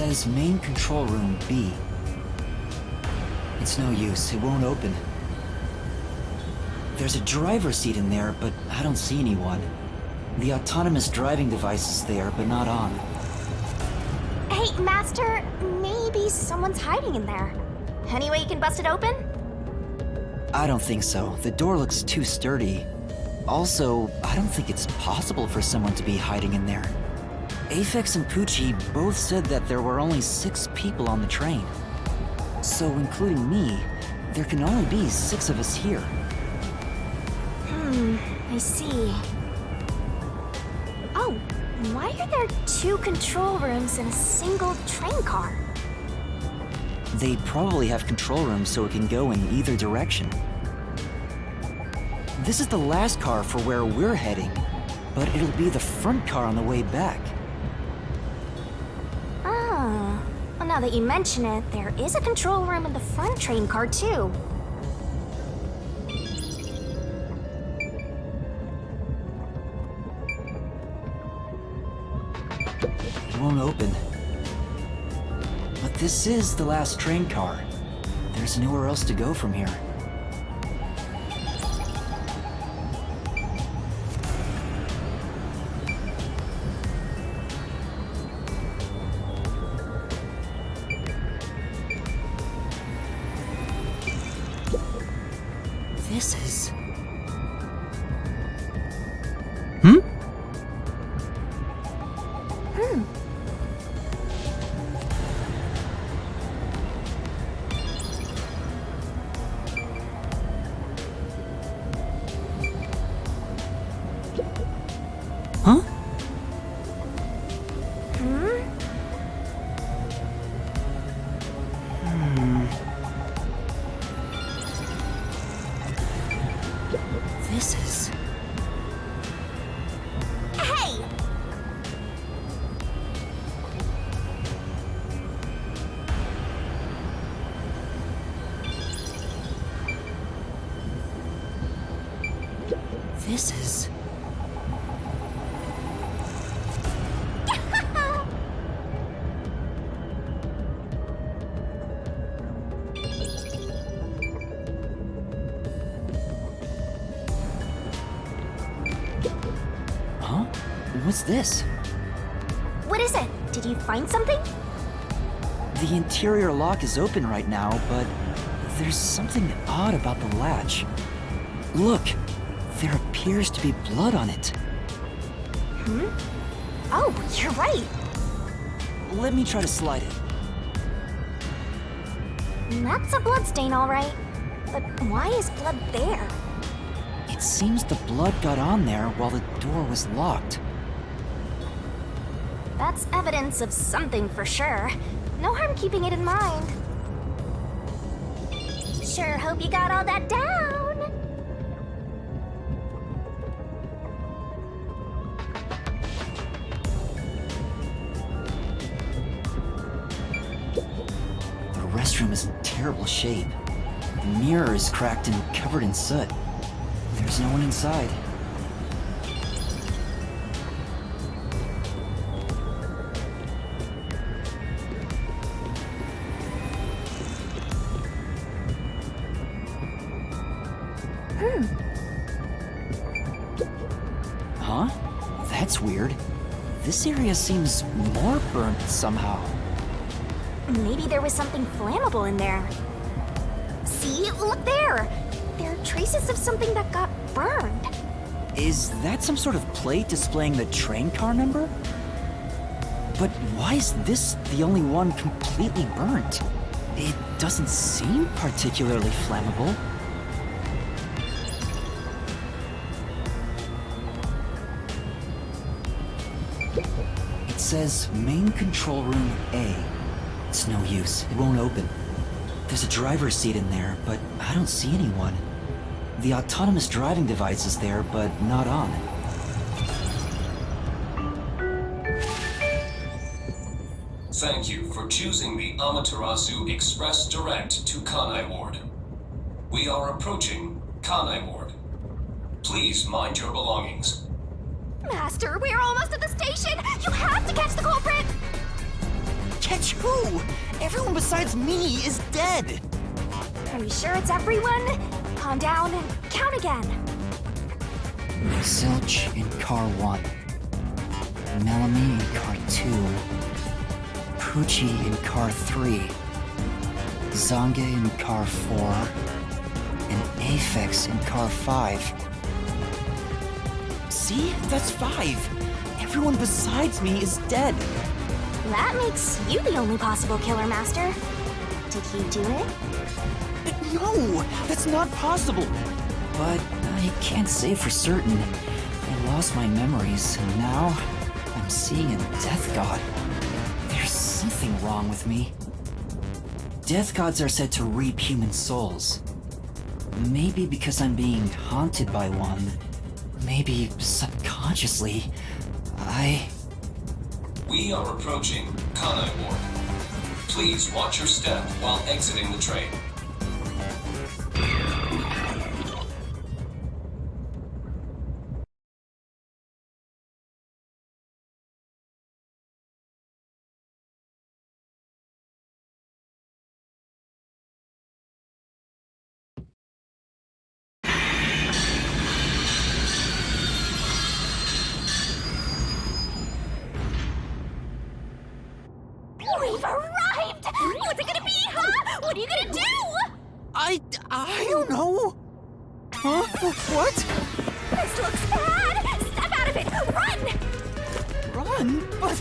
says main control room B. It's no use, it won't open. There's a driver's seat in there, but I don't see anyone. The autonomous driving device is there, but not on. Hey, Master, maybe someone's hiding in there. Any way you can bust it open? I don't think so. The door looks too sturdy. Also, I don't think it's possible for someone to be hiding in there. Aphex and Poochie both said that there were only 6 people on the train. So, including me, there can only be 6 of us here. I see. Oh, why are there 2 control rooms in a single train car? They probably have control rooms so it can go in either direction. This is the last car for where we're heading, but it'll be the front car on the way back. Oh, well, now that you mention it, there is a control room in the front train car too. It won't open. But this is the last train car. There's nowhere else to go from here. This is... Huh? This is... Hey! This is... Huh? What's this? What is it? Did you find something? The interior lock is open right now, but there's something odd about the latch. Look, there appears to be blood on it. Oh, you're right. Let me try to slide it. That's a bloodstain, all right. But why is blood there? It seems the blood got on there while the door was locked. That's evidence of something for sure. No harm keeping it in mind. Sure hope you got all that down. The restroom is in terrible shape. The mirror is cracked and covered in soot. There's no one inside. Huh? That's weird. This area seems more burnt somehow. Maybe there was something flammable in there. See? Look there! There are traces of something that got burned. Is that some sort of plate displaying the train car number? But why is this the only one completely burnt? It doesn't seem particularly flammable. It says main control room A. It's no use, it won't open. There's a driver's seat in there, but I don't see anyone. The autonomous driving device is there, but not on. Thank you for choosing the Amaterasu Express Direct to Kanai Ward. We are approaching Kanai Ward. Please mind your belongings. Master, we're almost at the station! You have to catch the culprit! Catch who? Everyone besides me is dead. Are you sure it's everyone? Calm down and count again. Zilch in car 1. Melanie in car 2. Poochie in car 3. Zange in car 4. And Aphex in car 5. See? That's 5. Everyone besides me is dead. That makes you the only possible killer, Master. Did he do it? No, that's not possible. But I can't say for certain. I lost my memories, and now I'm seeing a death god. There's something wrong with me. Death gods are said to reap human souls. Maybe because I'm being haunted by one. Maybe subconsciously, We are approaching Kanai Ward. Please watch your step while exiting the train. We've arrived! What's it gonna be, huh? What are you gonna do? I don't know. Huh? What? This looks bad! Step out of it! Run! Run? But...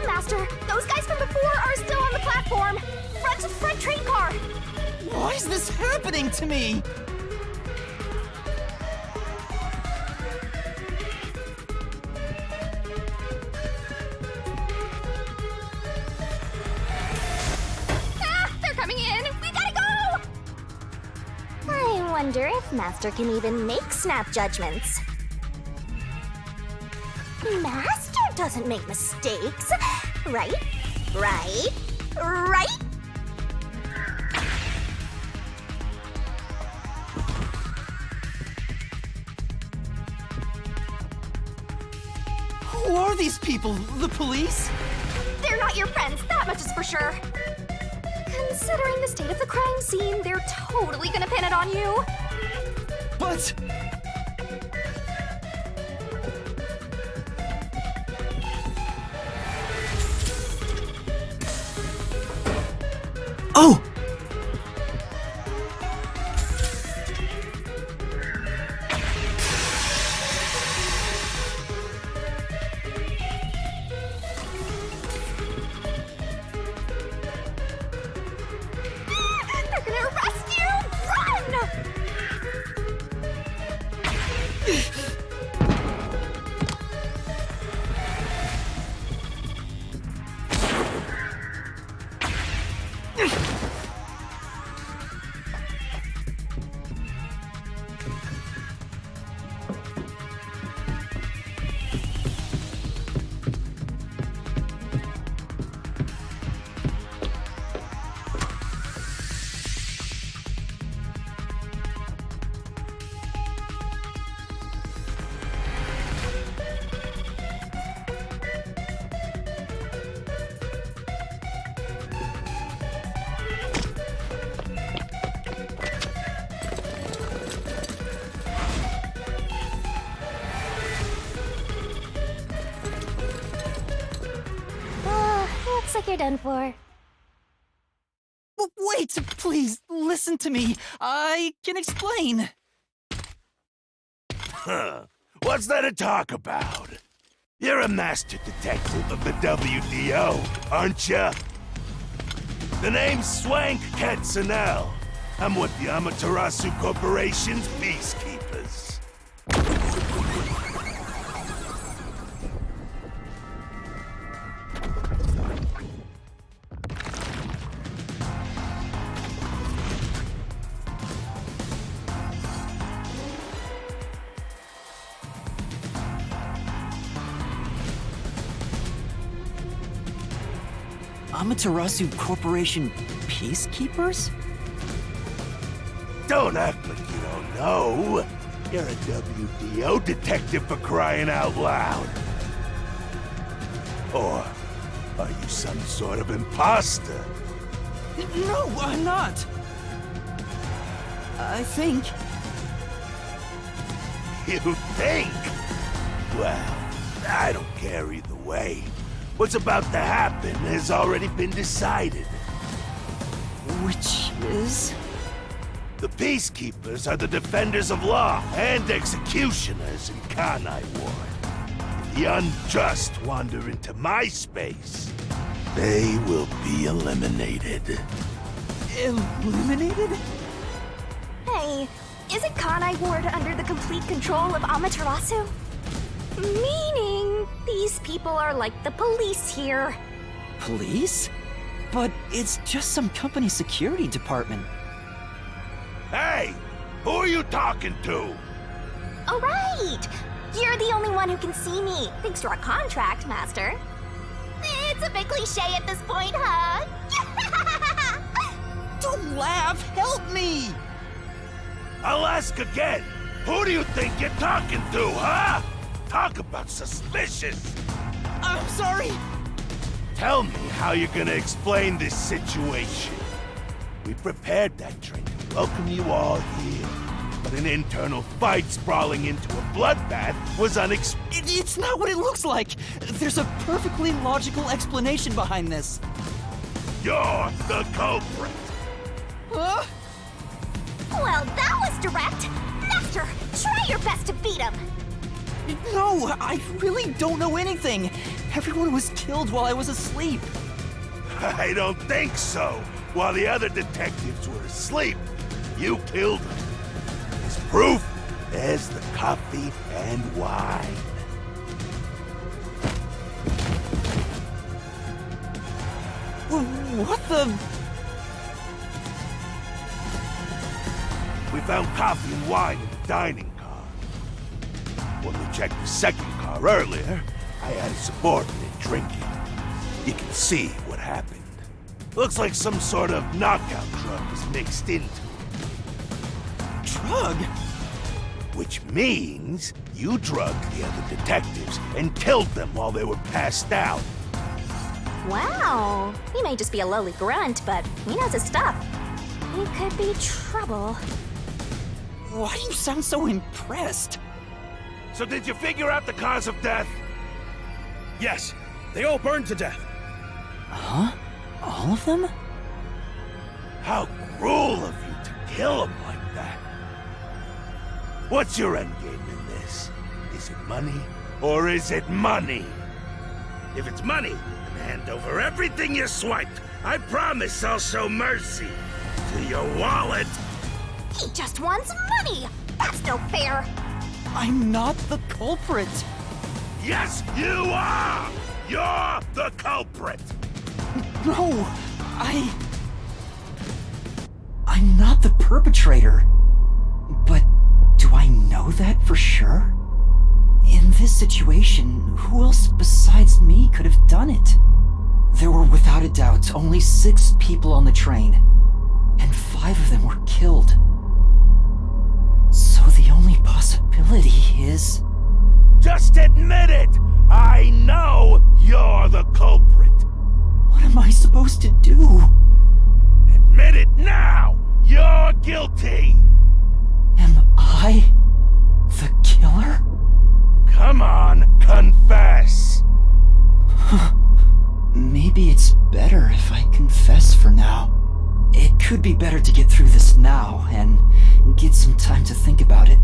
Master, those guys from before are still on the platform. Run to the front train car. Why is this happening to me? They're coming in. We gotta go! I wonder if Master can even make snap judgments. Master doesn't make mistakes. Right? Right? Right? Who are these people? The police? They're not your friends, that much is for sure. Considering the state of the crime scene, they're totally gonna pin it on you. But... Oh! They're gonna arrest you! Run! Looks like you're done for. Wait, please, listen to me. I can explain. Huh. What's there to talk about? You're a master detective of the WDO, aren't ya? The name's Swank Katsunel. I'm with the Amaterasu Corporation's Peacekeepers. Amaterasu Corporation Peacekeepers? Don't act like you don't know. You're a WDO detective for crying out loud. Or are you some sort of imposter? No, I'm not. I think. You think? Well, I don't care either way. What's about to happen has already been decided. Which is? The Peacekeepers are the defenders of law and executioners in Kanai Ward. If the unjust wander into my space, they will be eliminated. Eliminated? Hey, isn't Kanai Ward under the complete control of Amaterasu? Meaning, these people are like the police here. Police? But it's just some company security department. Hey! Who are you talking to? Oh, right! You're the only one who can see me, thanks to our contract, Master. It's a bit cliche at this point, huh? Don't laugh! Help me! I'll ask again. Who do you think you're talking to, huh? Talk about suspicious. I'm sorry! Tell me how you're gonna explain this situation. We prepared that train to welcome you all here, but an internal fight sprawling into a bloodbath was unexpected. It's not what it looks like! There's a perfectly logical explanation behind this. You're the culprit. Huh? Well, that was direct. Master, try your best to beat him. No, I really don't know anything. Everyone was killed while I was asleep. I don't think so. While the other detectives were asleep, you killed them. As proof, there's the coffee and wine. What the? We found coffee and wine in the dining car. When we checked the second car earlier, I had a subordinate drinking. You can see what happened. Looks like some sort of knockout drug was mixed into it. Drug? Which means you drugged the other detectives and killed them while they were passed out. Wow. He may just be a lowly grunt, but he knows his stuff. He could be trouble. Why do you sound so impressed? So did you figure out the cause of death? Yes, they all burned to death. Huh? All of them? How cruel of you to kill them like that. What's your endgame in this? Is it money, or is it money? If it's money, then hand over everything you swiped. I promise I'll show mercy to your wallet. He just wants money. That's no fair. I'm not the culprit. Yes, you are! You're the culprit! No, I'm not the perpetrator. But do I know that for sure? In this situation, who else besides me could have done it? There were without a doubt only 6 people on the train, and 5 of them were killed. So the only possibility is... Just admit it! I know you're the culprit! What am I supposed to do? Admit it now! You're guilty! Am I the killer? Come on, confess! Maybe it's better if I confess for now. It could be better to get through this now and get some time to think about it.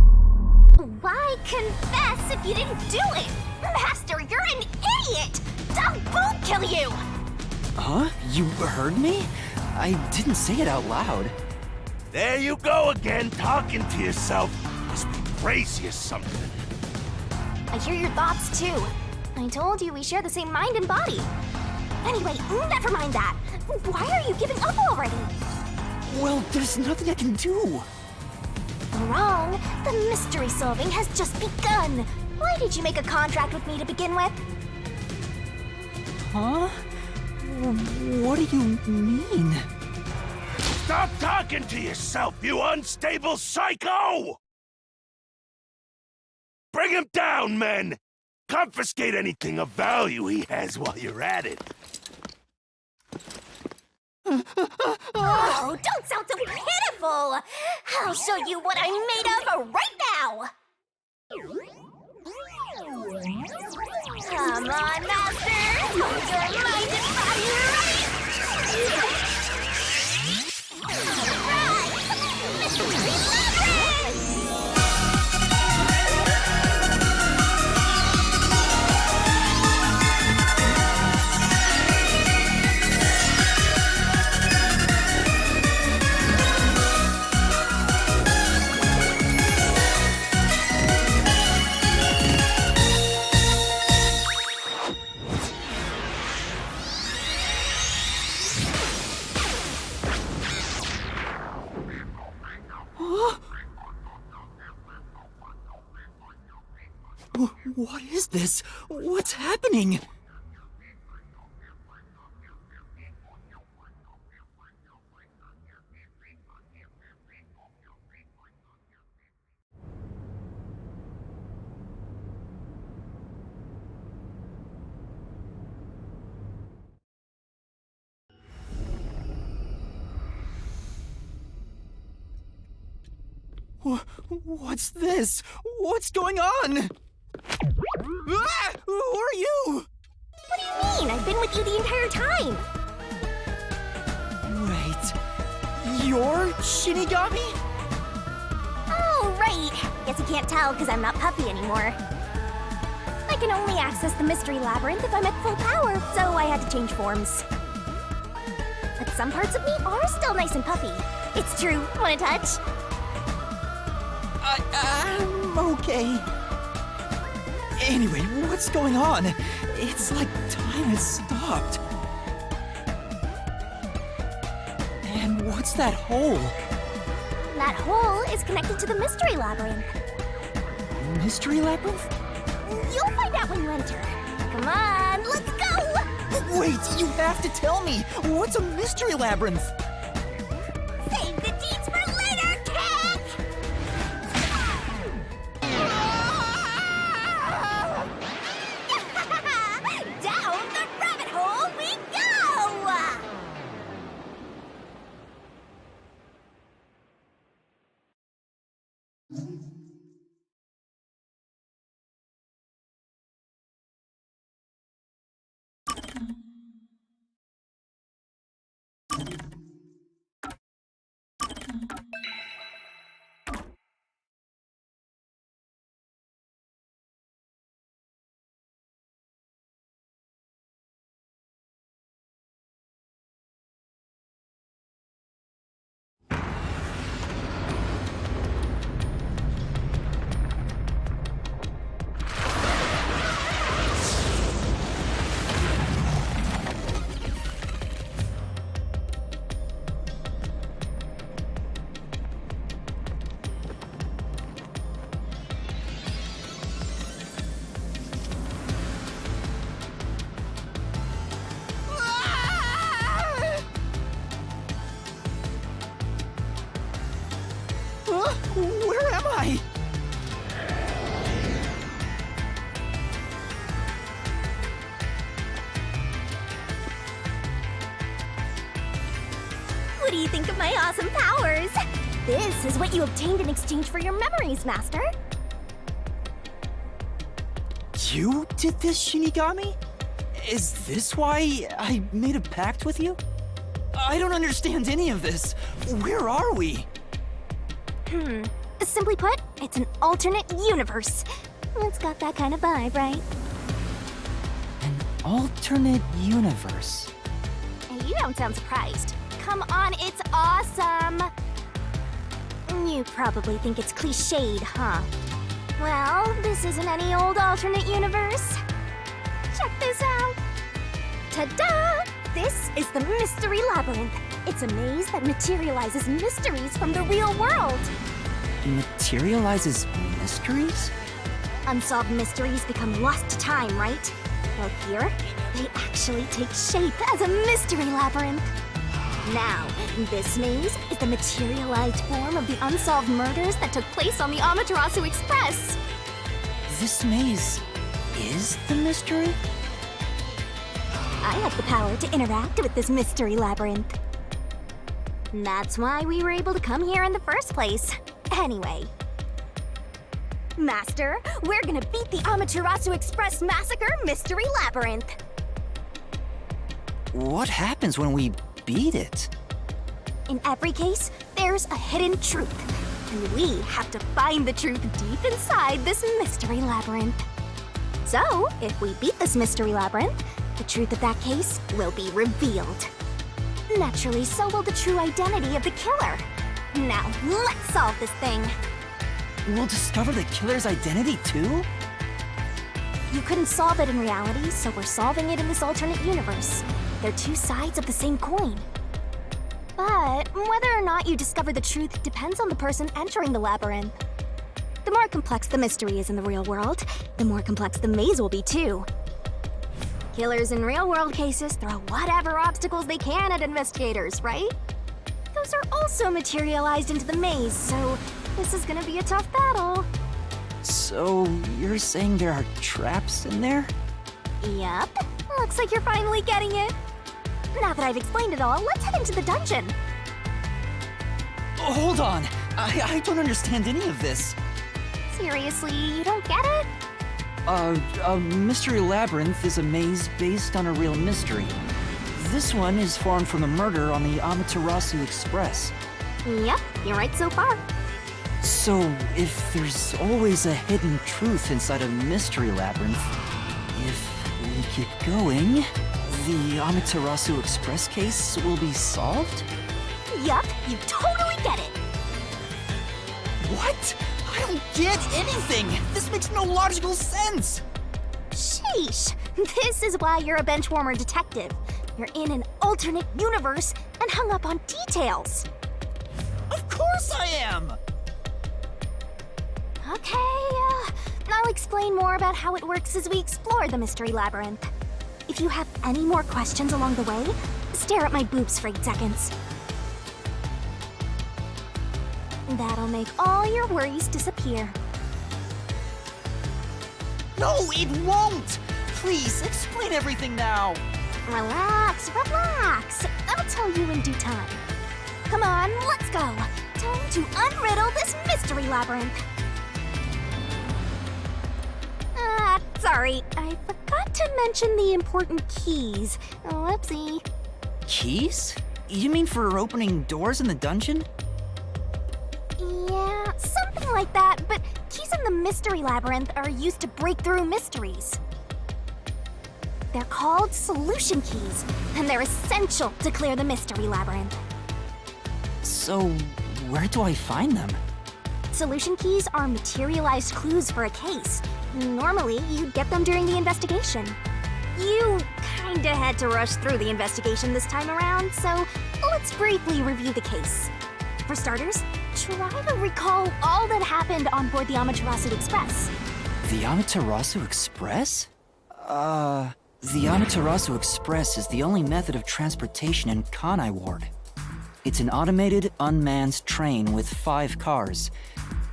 Why confess if you didn't do it? Master, you're an idiot! Doug won't kill you! Huh? You heard me? I didn't say it out loud. There you go again, talking to yourself. Must be crazy or something. I hear your thoughts too. I told you we share the same mind and body. Anyway, never mind that. Why are you giving up already? Well, there's nothing I can do. Wrong. The mystery solving has just begun. Why did you make a contract with me to begin with? Huh? What do you mean? Stop talking to yourself, you unstable psycho! Bring him down, men! Confiscate anything of value he has while you're at it. Oh, don't sound so pitiful! I'll show you what I'm made of right now! Come on, Master! Hold your mind and body right! Alright! Mystery Labyrinth! What is this? What's happening? What's this? What's going on? Ah! Who are you? What do you mean? I've been with you the entire time! Wait, you're Shinigami? Oh, right! Guess you can't tell because I'm not Puffy anymore. I can only access the Mystery Labyrinth if I'm at full power, so I had to change forms. But some parts of me are still nice and puffy. It's true. Want a touch? I'm okay. Anyway, what's going on? It's like time has stopped. And what's that hole? That hole is connected to the Mystery Labyrinth. Mystery Labyrinth? You'll find out when you enter. Come on, let's go! Wait, you have to tell me! What's a Mystery Labyrinth? Save the deeds for later, kid! Down the rabbit hole we go! Where am I? What do you think of my awesome powers? This is what you obtained in exchange for your memories, Master. You did this, Shinigami? Is this why I made a pact with you? I don't understand any of this. Where are we? Simply put, it's an alternate universe. It's got that kind of vibe, right? An alternate universe. You don't sound surprised. Come on, it's awesome! You probably think it's cliched, huh? Well, this isn't any old alternate universe. Check this out! Ta-da! This is the Mystery Labyrinth. It's a maze that materializes mysteries from the real world. Materializes mysteries? Unsolved mysteries become lost to time, right? Well, here, they actually take shape as a mystery labyrinth. Now, this maze is the materialized form of the unsolved murders that took place on the Amaterasu Express. this maze is the mystery? I have the power to interact with this mystery labyrinth. That's why we were able to come here in the first place. Anyway. Master, we're gonna beat the Amaterasu Express Massacre Mystery Labyrinth. What happens when we beat it? In every case, there's a hidden truth. And we have to find the truth deep inside this mystery labyrinth. So, if we beat this mystery labyrinth, the truth of that case will be revealed. Naturally, so will the true identity of the killer. Now, let's solve this thing. We'll discover the killer's identity too? You couldn't solve it in reality, so we're solving it in this alternate universe. They're two sides of the same coin. But whether or not you discover the truth depends on the person entering the labyrinth. The more complex the mystery is in the real world, the more complex the maze will be too. Killers in real-world cases throw whatever obstacles they can at investigators, right? Those are also materialized into the maze, so this is gonna be a tough battle. So, you're saying there are traps in there? Yup. Looks like you're finally getting it. Now that I've explained it all, let's head into the dungeon. Hold on! I don't understand any of this. Seriously, you don't get it? A mystery labyrinth is a maze based on a real mystery. This one is formed from a murder on the Amaterasu Express. Yep, you're right so far. So, if there's always a hidden truth inside a mystery labyrinth, if we keep going, the Amaterasu Express case will be solved? Yup, you totally get it. What? I don't get anything! This makes no logical sense! Sheesh. This is why you're a benchwarmer detective. You're in an alternate universe and hung up on details. Of course I am! Okay, I'll explain more about how it works as we explore the mystery labyrinth. If you have any more questions along the way, stare at my boobs for 8 seconds. That'll make all your worries disappear. No, it won't! Please, explain everything now! Relax, relax. I'll tell you in due time. Come on, let's go. Time to unriddle this mystery labyrinth. Sorry, I forgot to mention the important keys. Whoopsie. Keys? You mean for opening doors in the dungeon? Yeah, something like that, but keys in the mystery labyrinth are used to break through mysteries. They're called solution keys, and they're essential to clear the mystery labyrinth. So, where do I find them? Solution keys are materialized clues for a case. Normally, you'd get them during the investigation. You kinda had to rush through the investigation this time around, so let's briefly review the case. For starters, try to recall all that happened on board the Amaterasu Express. The Amaterasu Express? The Amaterasu Express is the only method of transportation in Kanai Ward. It's an automated, unmanned train with 5 cars.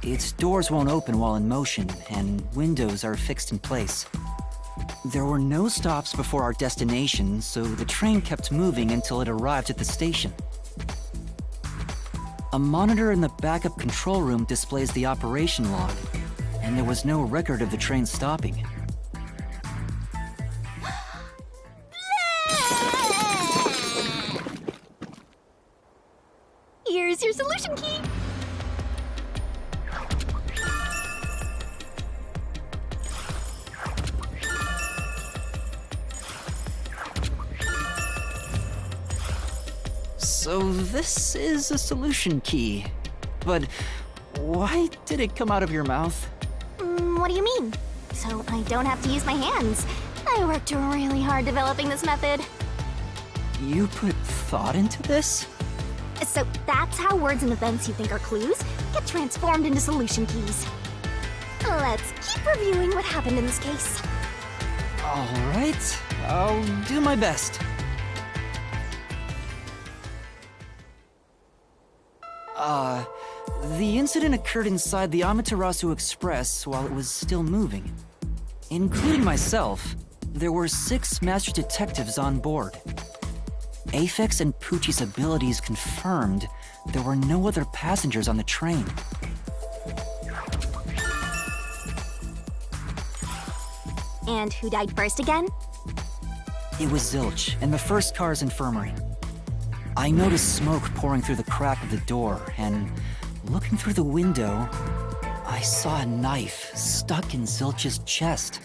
Its doors won't open while in motion, and windows are fixed in place. There were no stops before our destination, so the train kept moving until it arrived at the station. A monitor in the backup control room displays the operation log, and there was no record of the train stopping. Here's your solution key. So this is a solution key. But why did it come out of your mouth? What do you mean? So I don't have to use my hands. I worked really hard developing this method. You put thought into this? So that's how words and events you think are clues get transformed into solution keys. Let's keep reviewing what happened in this case. All right, I'll do my best. The incident occurred inside the Amaterasu Express while it was still moving. Including myself, there were 6 master detectives on board. Aphex and Poochie's abilities confirmed there were no other passengers on the train. And who died first again? It was Zilch in the first car's infirmary. I noticed smoke pouring through the crack of the door, and looking through the window, I saw a knife stuck in Zilch's chest.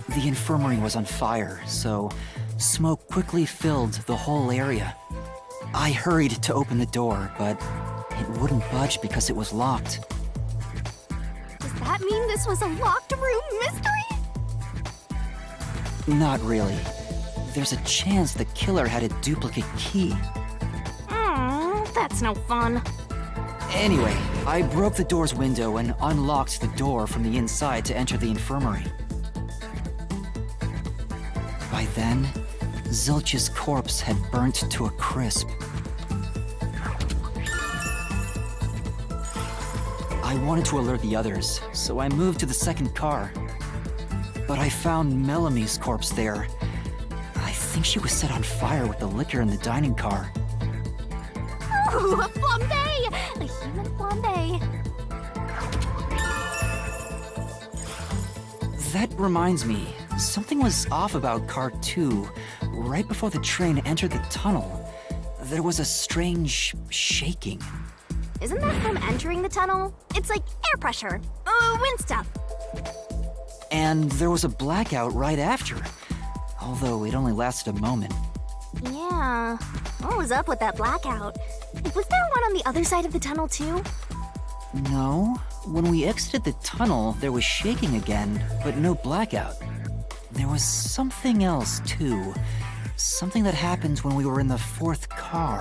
The infirmary was on fire, so smoke quickly filled the whole area. I hurried to open the door, but it wouldn't budge because it was locked. Does that mean this was a locked room mystery? Not really. There's a chance the killer had a duplicate key. That's no fun. Anyway, I broke the door's window and unlocked the door from the inside to enter the infirmary. By then, Zilch's corpse had burnt to a crisp. I wanted to alert the others, so I moved to the second car. But I found Melamie's corpse there. I think she was set on fire with the liquor in the dining car. Ooh, a flambe! A human flambe. That reminds me, something was off about car 2. Right before the train entered the tunnel, there was a strange shaking. Isn't that from entering the tunnel? It's like air pressure. Wind stuff. And there was a blackout right after, although it only lasted a moment. Yeah. What was up with that blackout? Was there one on the other side of the tunnel, too? No, when we exited the tunnel, there was shaking again, but no blackout. There was something else, too. Something that happened when we were in the 4th car.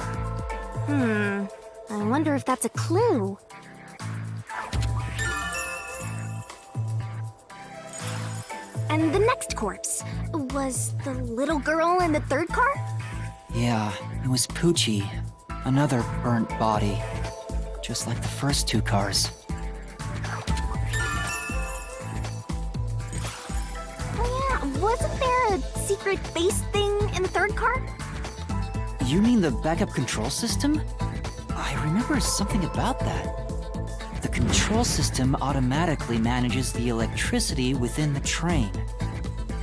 I wonder if that's a clue. And the next corpse, was the little girl in the 3rd car? Yeah, it was Poochie. Another burnt body. Just like the first 2 cars. Oh yeah, wasn't there a secret base thing in the 3rd car? You mean the backup control system? I remember something about that. The control system automatically manages the electricity within the train.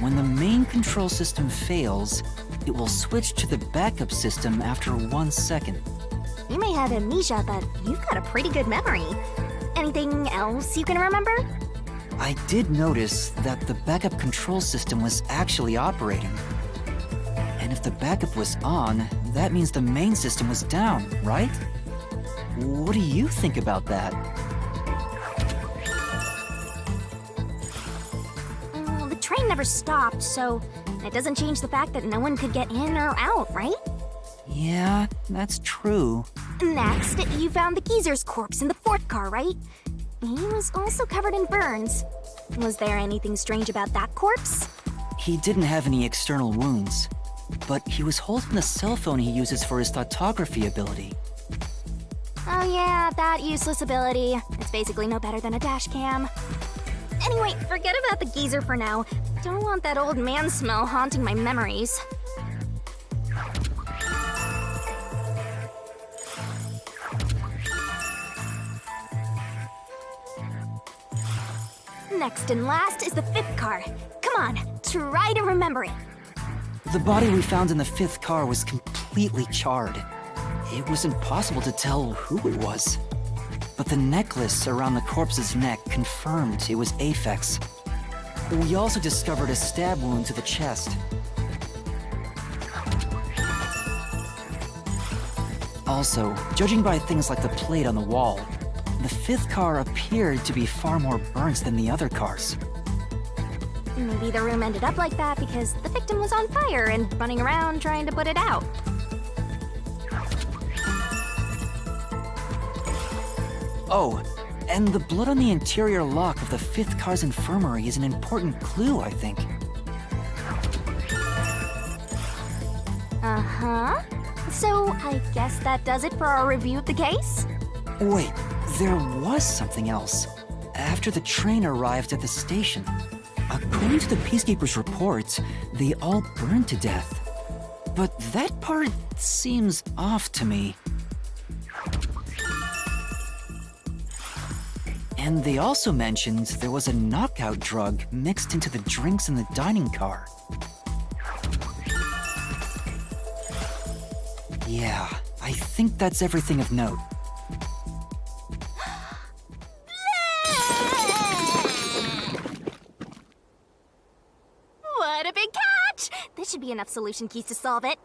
When the main control system fails, it will switch to the backup system after 1 second. You may have amnesia, but you've got a pretty good memory. Anything else you can remember? I did notice that the backup control system was actually operating. And if the backup was on, that means the main system was down, right? What do you think about that? Well, the train never stopped, so it doesn't change the fact that no one could get in or out, right? Yeah, that's true. Next, you found the geezer's corpse in the 4th car, right? He was also covered in burns. Was there anything strange about that corpse? He didn't have any external wounds, but he was holding the cell phone he uses for his photography ability. Oh yeah, that useless ability. It's basically no better than a dash cam. Anyway, forget about the geezer for now. Don't want that old man smell haunting my memories. Next and last is the 5th car. Come on, try to remember it. The body we found in the 5th car was completely charred. It was impossible to tell who it was. But the necklace around the corpse's neck confirmed it was Aphex. We also discovered a stab wound to the chest. Also, judging by things like the plate on the wall, the 5th car appeared to be far more burnt than the other cars. Maybe the room ended up like that because the victim was on fire and running around trying to put it out. Oh, and the blood on the interior lock of the 5th car's infirmary is an important clue, I think. Uh-huh. So, I guess that does it for our review of the case? Wait, there was something else. After the train arrived at the station, according to the Peacekeepers' reports, they all burned to death. But that part seems off to me. And they also mentioned there was a knockout drug mixed into the drinks in the dining car. Yeah, I think that's everything of note. What a big catch! This should be enough solution keys to solve it.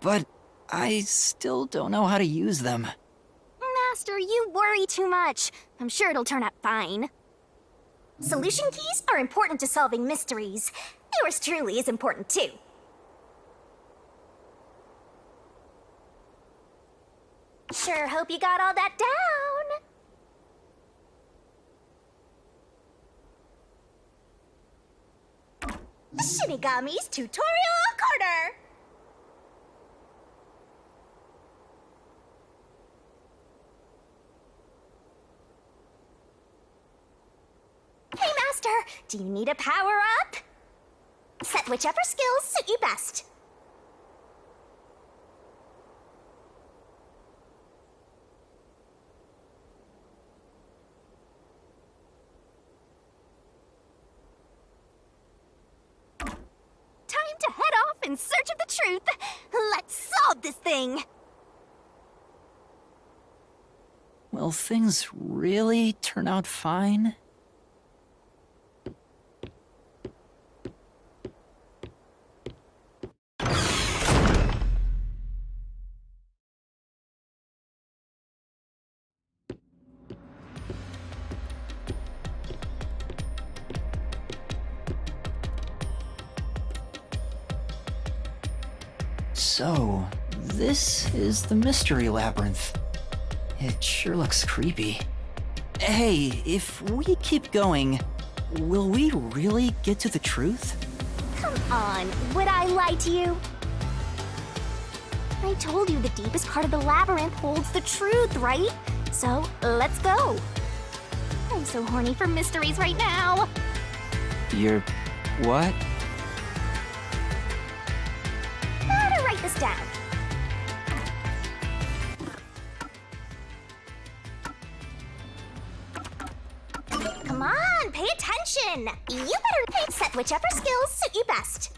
But I still don't know how to use them. Master, you worry too much. I'm sure it'll turn out fine. Solution keys are important to solving mysteries. Yours truly is important too. Sure hope you got all that down. Shinigami's Tutorial Corner! Hey, Master! Do you need a power-up? Set whichever skills suit you best. Time to head off in search of the truth. Let's solve this thing. Will things really turn out fine? So, this is the Mystery Labyrinth. It sure looks creepy. Hey, if we keep going, will we really get to the truth? Come on, would I lie to you? I told you the deepest part of the labyrinth holds the truth, right? So, let's go. I'm so horny for mysteries right now. You're... what? Better write this down. Come on, pay attention. You better set whichever skills suit you best.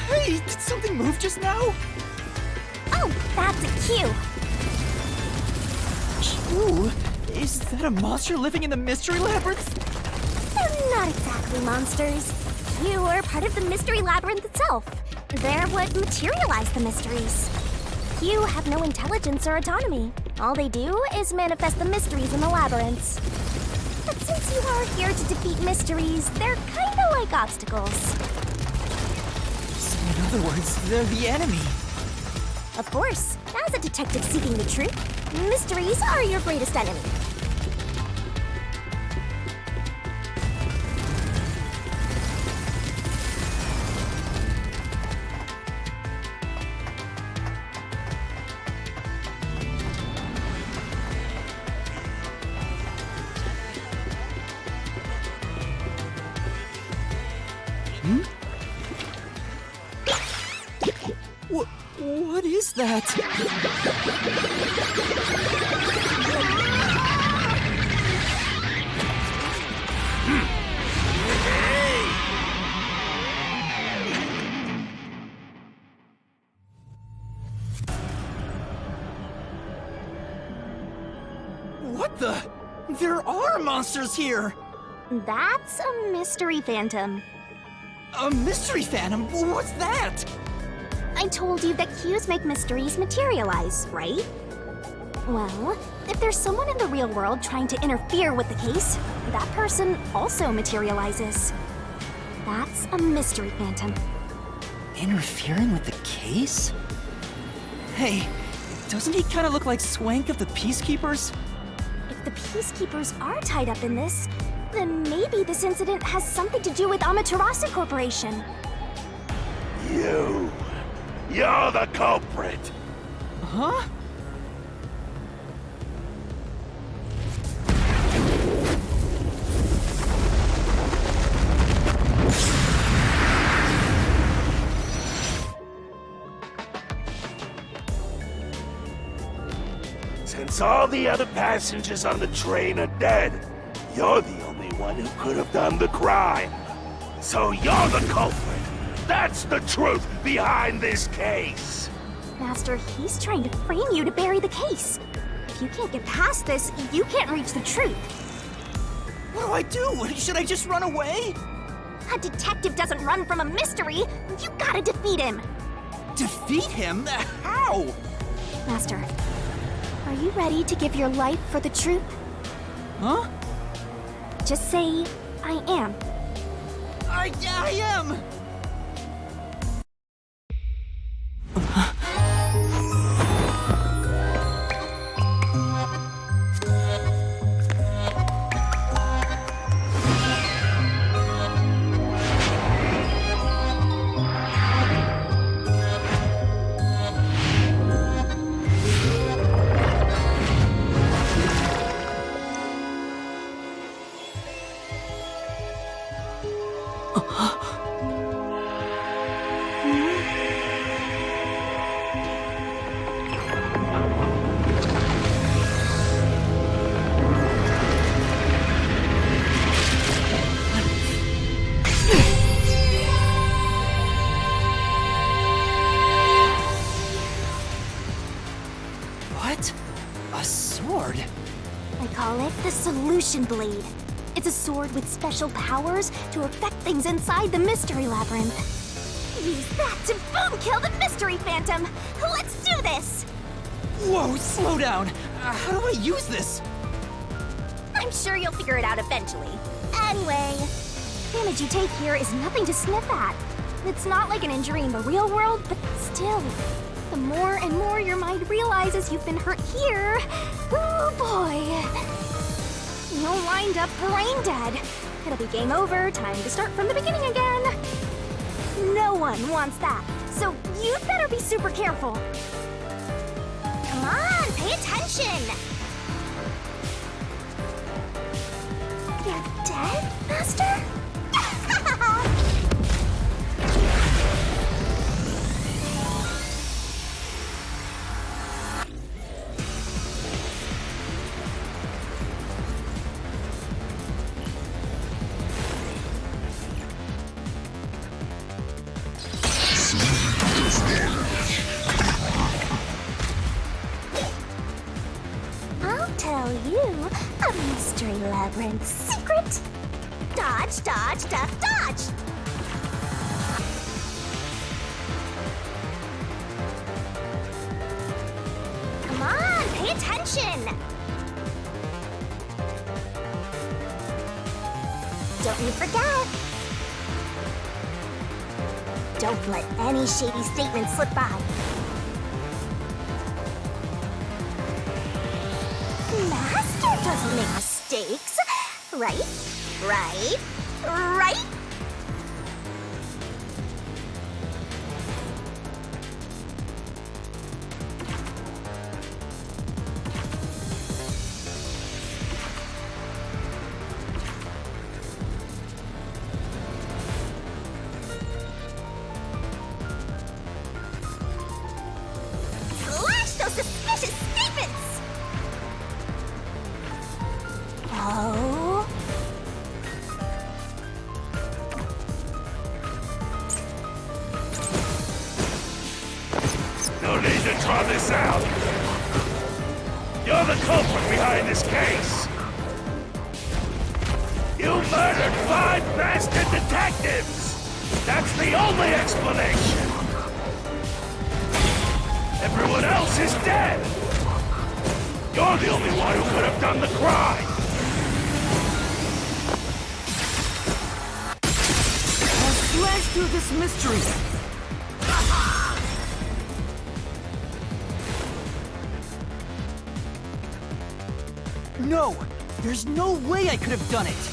Hey, did something move just now? Oh, that's a cue. Ooh, is that a monster living in the Mystery Labyrinth? They're not exactly monsters. You are part of the Mystery Labyrinth itself. They're what materialize the mysteries. You have no intelligence or autonomy. All they do is manifest the mysteries in the labyrinths. But since you are here to defeat mysteries, they're kinda like obstacles. So in other words, they're the enemy. Of course, as a detective seeking the truth, mysteries are your greatest enemy. What is that? What the? There are monsters here! That's a mystery phantom. A mystery phantom? What's that? I told you that cues make mysteries materialize, right? Well, if there's someone in the real world trying to interfere with the case, that person also materializes. That's a mystery phantom. Interfering with the case? Hey, doesn't he kind of look like Swank of the Peacekeepers? If the Peacekeepers are tied up in this, then maybe this incident has something to do with Amaterasu Corporation. You're the culprit! Huh? Since all the other passengers on the train are dead, you're the only one who could have done the crime. So you're the culprit. That's the truth behind this case. Master, he's trying to frame you to bury the case. If you can't get past this, you can't reach the truth. What do I do? Should I just run away? A detective doesn't run from a mystery. You gotta defeat him. Defeat him? How? Master, are you ready to give your life for the truth? Huh? Just say, I am. I am! What? A sword? I call it the Solution Blade. It's a sword with special powers to affect things inside the Mystery Labyrinth. Use that to boom kill the Mystery Phantom! Let's do this! Whoa, slow down! How do I use this? I'm sure you'll figure it out eventually. Anyway, damage you take here is nothing to sniff at. It's not like an injury in the real world, but still. The more and more your mind realizes you've been hurt here, oh boy. You'll wind up brain dead. It'll be game over, time to start from the beginning again. No one wants that, so you'd better be super careful. Come on, pay attention! You're dead, Master? I'll tell you a Mystery Labyrinth secret. Dodge, dodge, duck, dodge! Come on, pay attention! Don't you forget! Don't let any shady statement slip by. Master doesn't make mistakes, right? Right? Right? Slash those suspicious statements! Oh? No need to draw this out. You're the culprit behind this case. You murdered 5 bastard detectives! That's the only explanation! Everyone else is dead! You're the only one who could have done the crime! I'll slash through this mystery! No! There's no way I could have done it!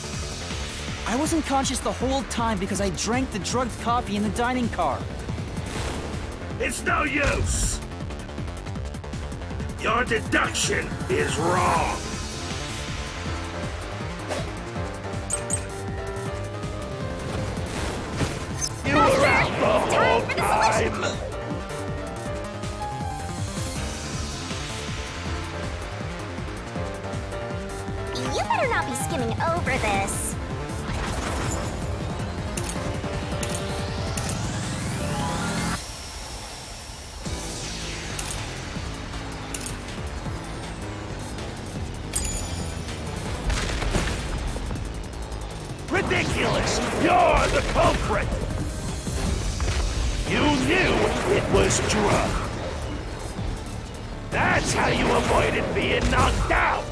I wasn't conscious the whole time because I drank the drugged coffee in the dining car. It's no use! Your deduction is wrong! You were out the whole time! You better not be skimming over this. Ridiculous! You're the culprit! You knew it was drug. That's how you avoided being knocked out!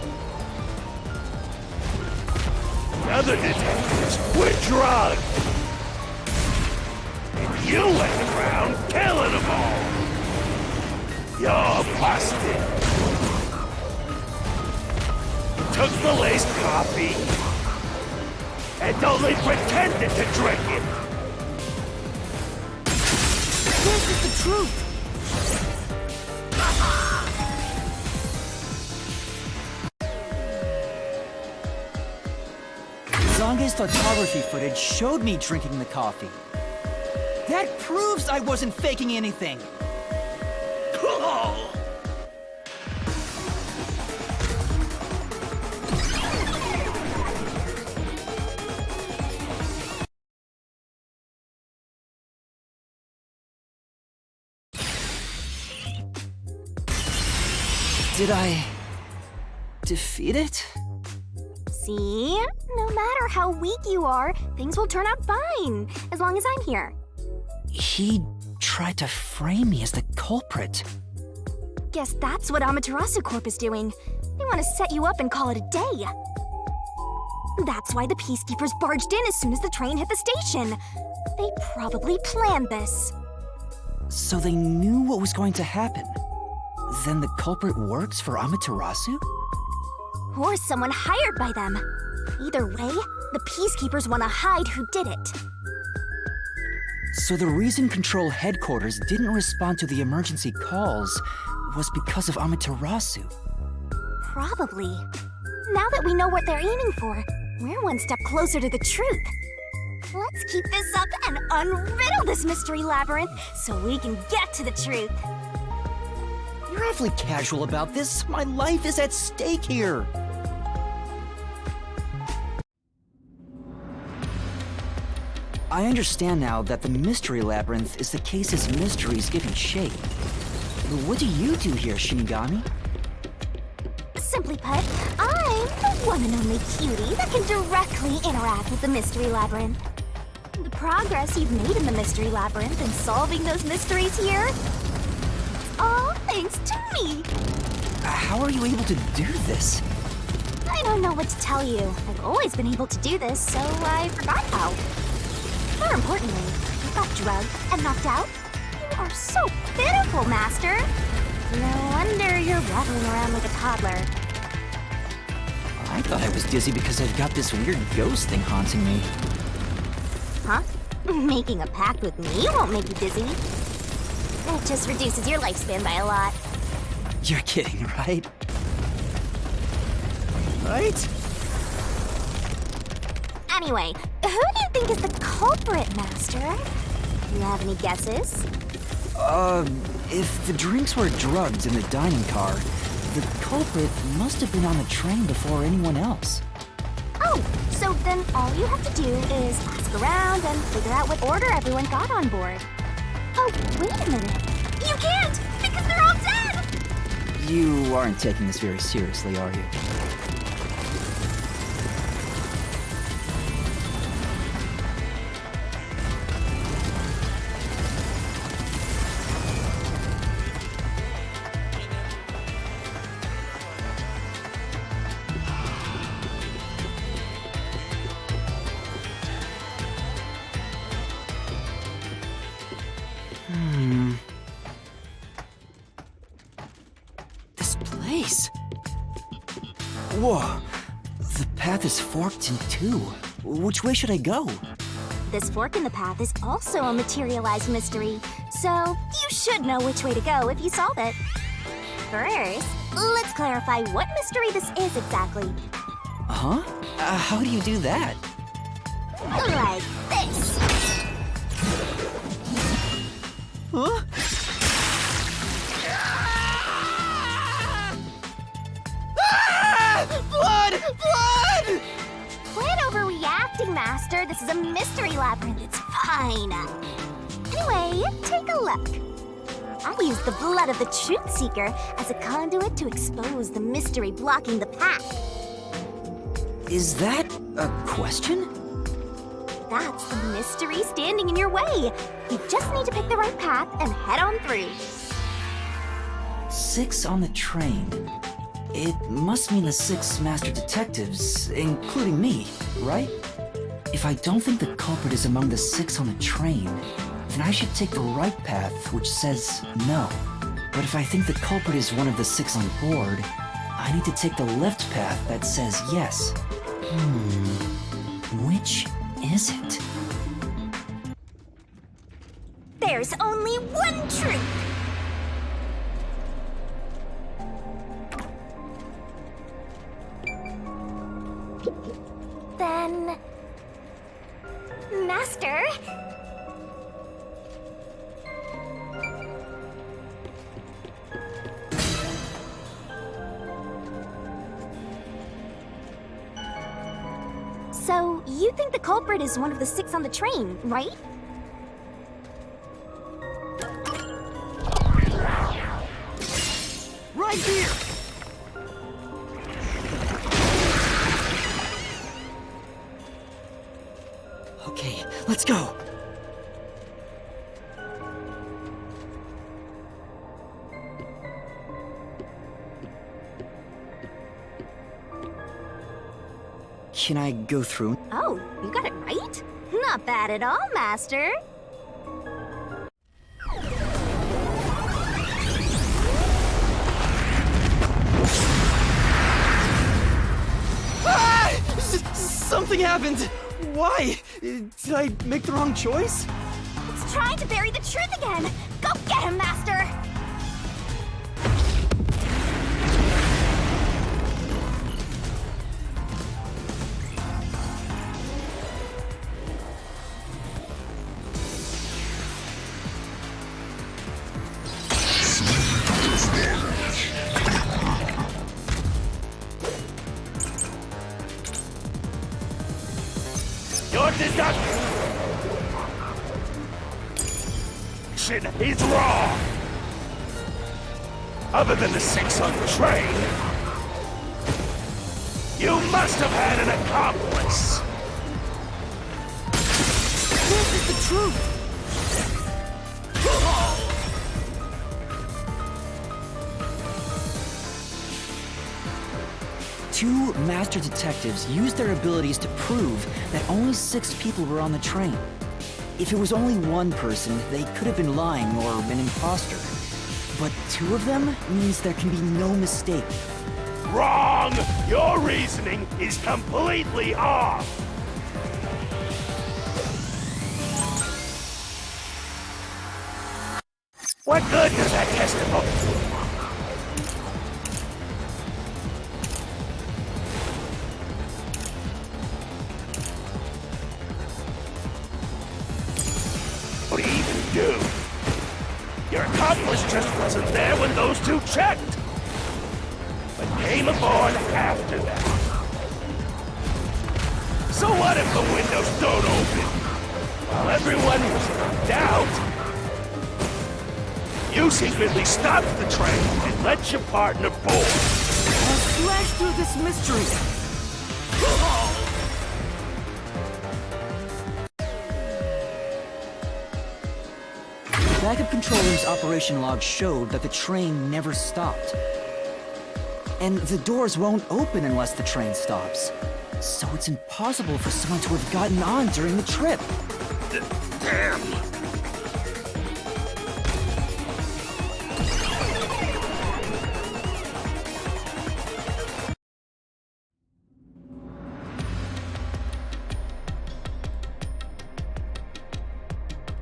The other detectives were drugged! And you went around killing them all! You're busted! Took the laced coffee and only pretended to drink it! This is the truth! Zange's photography footage showed me drinking the coffee. That proves I wasn't faking anything! Did I defeat it? See? No matter how weak you are, things will turn out fine, as long as I'm here. He tried to frame me as the culprit. Guess that's what Amaterasu Corp is doing. They want to set you up and call it a day. That's why the Peacekeepers barged in as soon as the train hit the station. They probably planned this. So they knew what was going to happen. Then the culprit works for Amaterasu? Or someone hired by them. Either way, the Peacekeepers want to hide who did it. So the reason Control Headquarters didn't respond to the emergency calls was because of Amaterasu. Probably. Now that we know what they're aiming for, we're one step closer to the truth. Let's keep this up and unriddle this mystery labyrinth so we can get to the truth. You're awfully casual about this. My life is at stake here. I understand now that the mystery labyrinth is the case's mysteries given shape. But what do you do here, Shinigami? Simply put, I'm the one and only cutie that can directly interact with the mystery labyrinth. The progress you've made in the mystery labyrinth and solving those mysteries here, all thanks to me. How are you able to do this? I don't know what to tell you. I've always been able to do this, so I forgot how. More importantly, you got drugged and knocked out. You are so pitiful, Master. No wonder you're rattling around like a toddler. I thought I was dizzy because I've got this weird ghost thing haunting me. Huh? Making a pact with me won't make you dizzy. It just reduces your lifespan by a lot. You're kidding, right? Right? Anyway, who do you think is the culprit, Master? You have any guesses? If the drinks were drugs in the dining car, the culprit must have been on the train before anyone else. Oh, so then all you have to do is ask around and figure out what order everyone got on board. Oh, wait a minute. You can't, because they're all dead! You aren't taking this very seriously, are you? This place. Whoa. The path is forked in two. Which way should I go? This fork in the path is also a materialized mystery, so you should know which way to go if you solve it. First, let's clarify what mystery this is exactly. Huh? How do you do that? Like this. Huh? Blood! Blood! Quit overreacting, Master. This is a mystery labyrinth. It's fine. Anyway, take a look. I'll use the blood of the Truth Seeker as a conduit to expose the mystery blocking the path. Is that a question? That's the mystery standing in your way. You just need to pick the right path and head on through. 6 on the train. It must mean the 6 master detectives, including me, right? If I don't think the culprit is among the 6 on the train, then I should take the right path, which says no. But if I think the culprit is one of the 6 on board, I need to take the left path that says yes. Which is it? There's only one truth. Then... Master? So, you think the culprit is one of the 6 on the train, right? Right here! Okay, let's go. Can I go through? Oh, you got it right? Not bad at all, Master. Something happened! Why? Did I make the wrong choice? It's trying to bury the truth again! Go get him, Master! Your deduction is wrong. Other than the 6 on the train, you must have had an accomplice. This is the truth! 2 master detectives used their abilities to prove that only 6 people were on the train. If it was only one person, they could have been lying or an imposter. But 2 of them means there can be no mistake. Wrong! Your reasoning is completely off! What good does that testimony do? What do you even do? Your accomplice just wasn't there when those 2 checked, but came aboard after that. So what if the windows don't open? While everyone was in doubt, you secretly stopped the train and let your partner board. Let's slash through this mystery. The backup control room's operation log showed that the train never stopped. And the doors won't open unless the train stops. So it's impossible for someone to have gotten on during the trip. Damn!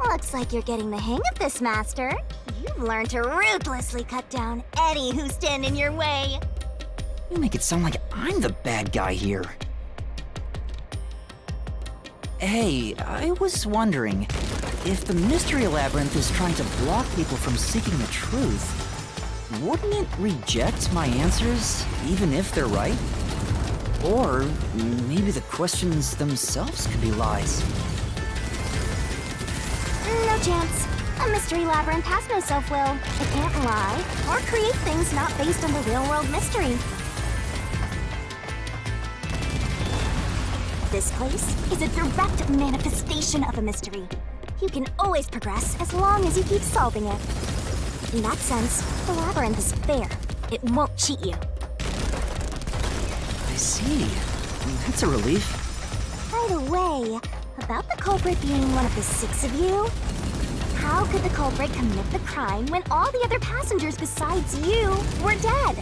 Looks like you're getting the hang of this, Master. You've learned to ruthlessly cut down any who stand in your way. You make it sound like I'm the bad guy here. Hey, I was wondering, if the Mystery Labyrinth is trying to block people from seeking the truth, wouldn't it reject my answers, even if they're right? Or maybe the questions themselves could be lies. No chance. A Mystery Labyrinth has no self-will. It can't lie or create things not based on the real-world mystery. This place is a direct manifestation of a mystery. You can always progress as long as you keep solving it. In that sense, the labyrinth is fair. It won't cheat you. I see. That's a relief. By the way, about the culprit being one of the 6 of you, how could the culprit commit the crime when all the other passengers besides you were dead?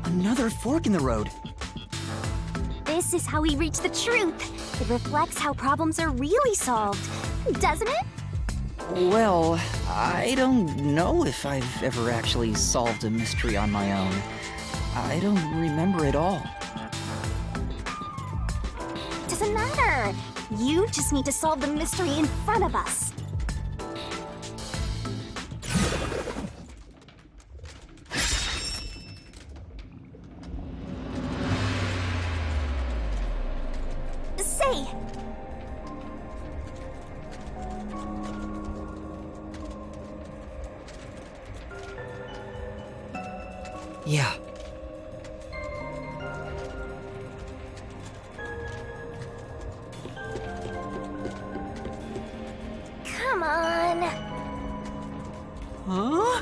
Another fork in the road. This is how we reach the truth. It reflects how problems are really solved, doesn't it? Well, I don't know if I've ever actually solved a mystery on my own. I don't remember it all. Doesn't matter. You just need to solve the mystery in front of us. Say! Yeah. Come on. Huh?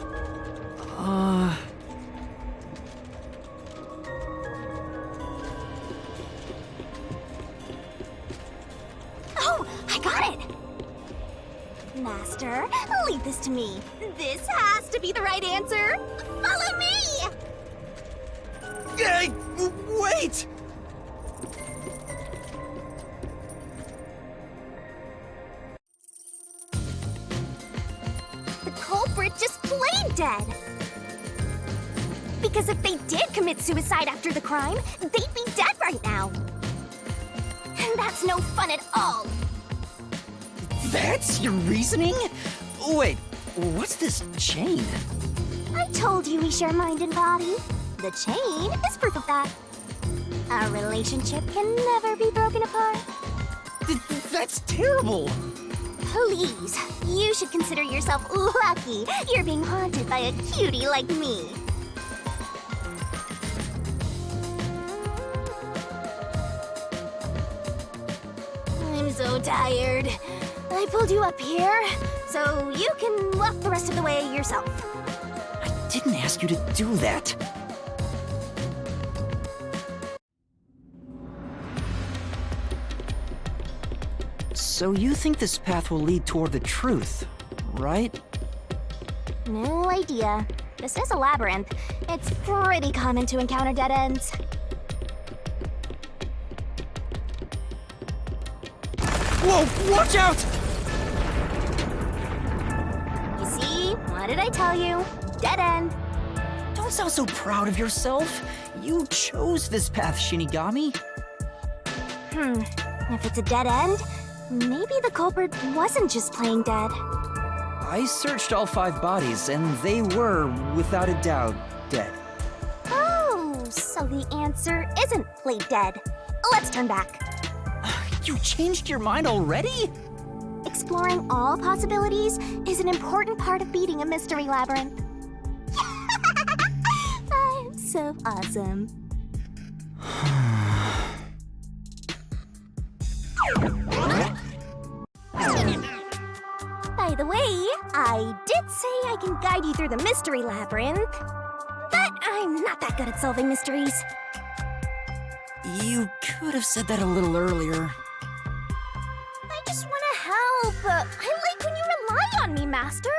Oh, I got it! Master, leave this to me. This has to be the right answer. Follow me! Hey, wait! The culprit just played dead. Because if they did commit suicide after the crime, they'd be dead right now. And that's no fun at all. That's your reasoning? Wait, what's this chain? I told you we share mind and body. The chain is proof of that. Our relationship can never be broken apart. That's terrible! Please, you should consider yourself lucky you're being haunted by a cutie like me. I'm so tired. I pulled you up here, so you can walk the rest of the way yourself. I didn't ask you to do that. So you think this path will lead toward the truth, right? No idea. This is a labyrinth. It's pretty common to encounter dead ends. Whoa, watch out! You see? What did I tell you? Dead end. Don't sound so proud of yourself. You chose this path, Shinigami. If it's a dead end, maybe the culprit wasn't just plain dead. I searched all 5 bodies, and they were, without a doubt, dead. Oh, so the answer isn't plain dead. Let's turn back. You changed your mind already? Exploring all possibilities is an important part of beating a mystery labyrinth. I'm so awesome. By the way, I did say I can guide you through the mystery labyrinth, but I'm not that good at solving mysteries. You could have said that a little earlier. I just want to help. I like when you rely on me, Master.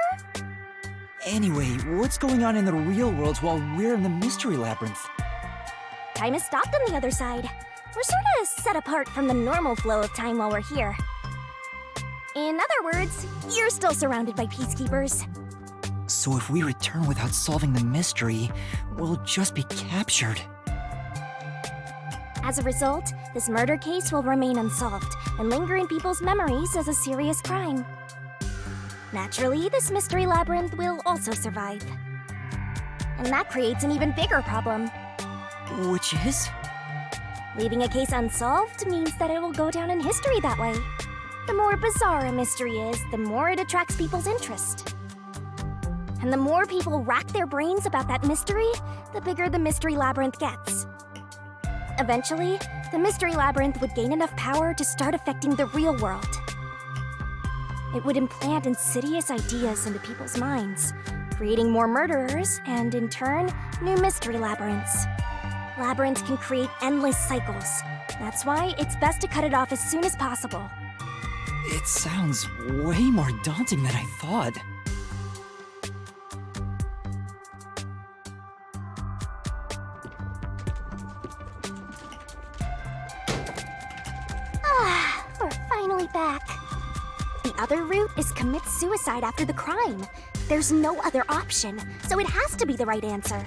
Anyway, what's going on in the real world while we're in the mystery labyrinth? Time has stopped on the other side. We're sort of set apart from the normal flow of time while we're here. In other words, you're still surrounded by peacekeepers. So if we return without solving the mystery, we'll just be captured. As a result, this murder case will remain unsolved and linger in people's memories as a serious crime. Naturally, this mystery labyrinth will also survive. And that creates an even bigger problem. Which is? Leaving a case unsolved means that it will go down in history that way. The more bizarre a mystery is, the more it attracts people's interest. And the more people rack their brains about that mystery, the bigger the mystery labyrinth gets. Eventually, the mystery labyrinth would gain enough power to start affecting the real world. It would implant insidious ideas into people's minds, creating more murderers and, in turn, new mystery labyrinths. Labyrinths can create endless cycles. That's why it's best to cut it off as soon as possible. It sounds way more daunting than I thought. We're finally back. The other route is commit suicide after the crime. There's no other option, so it has to be the right answer.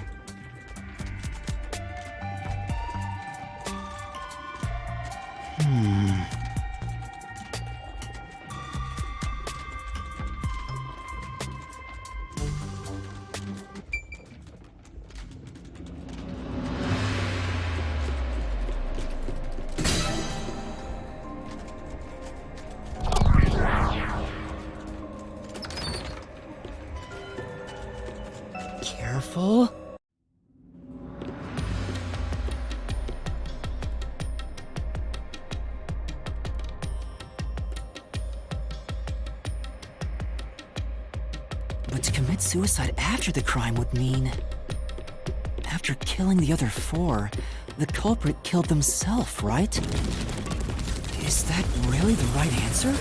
Careful. But to commit suicide after the crime would mean... After killing the other 4, the culprit killed themselves, right? Is that really the right answer?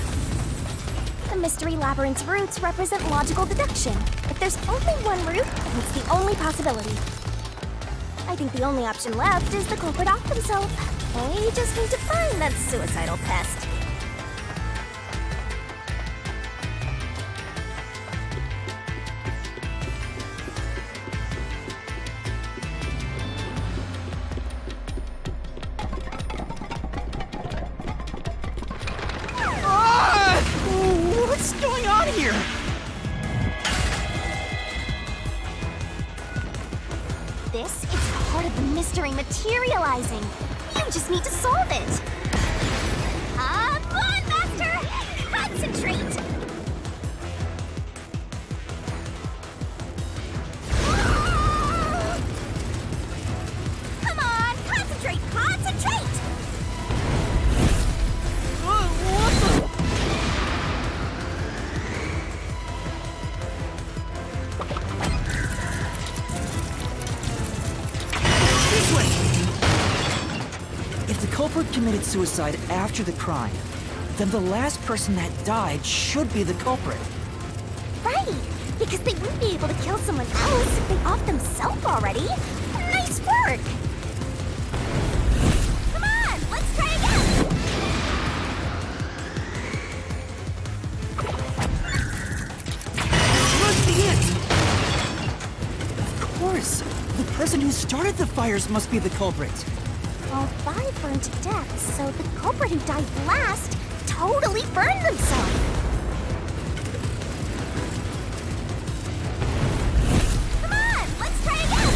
The mystery labyrinth's routes represent logical deduction. If there's only one route, then it's the only possibility. I think the only option left is the culprit off themselves. We just need to find that suicidal pest. What's going on here? This is part of the mystery materializing. You just need to solve it. Come on! concentrate! Come on, concentrate, concentrate! What the? This way! If the culprit committed suicide after the crime, then the last person that died should be the culprit. Right, because they wouldn't be able to kill someone else if they off themselves already. Nice work! Come on, let's try again! Must be it! Of course! The person who started the fires must be the culprit. Well, 5 burned to death, so the culprit who died last totally burned themselves. Come on, let's try again!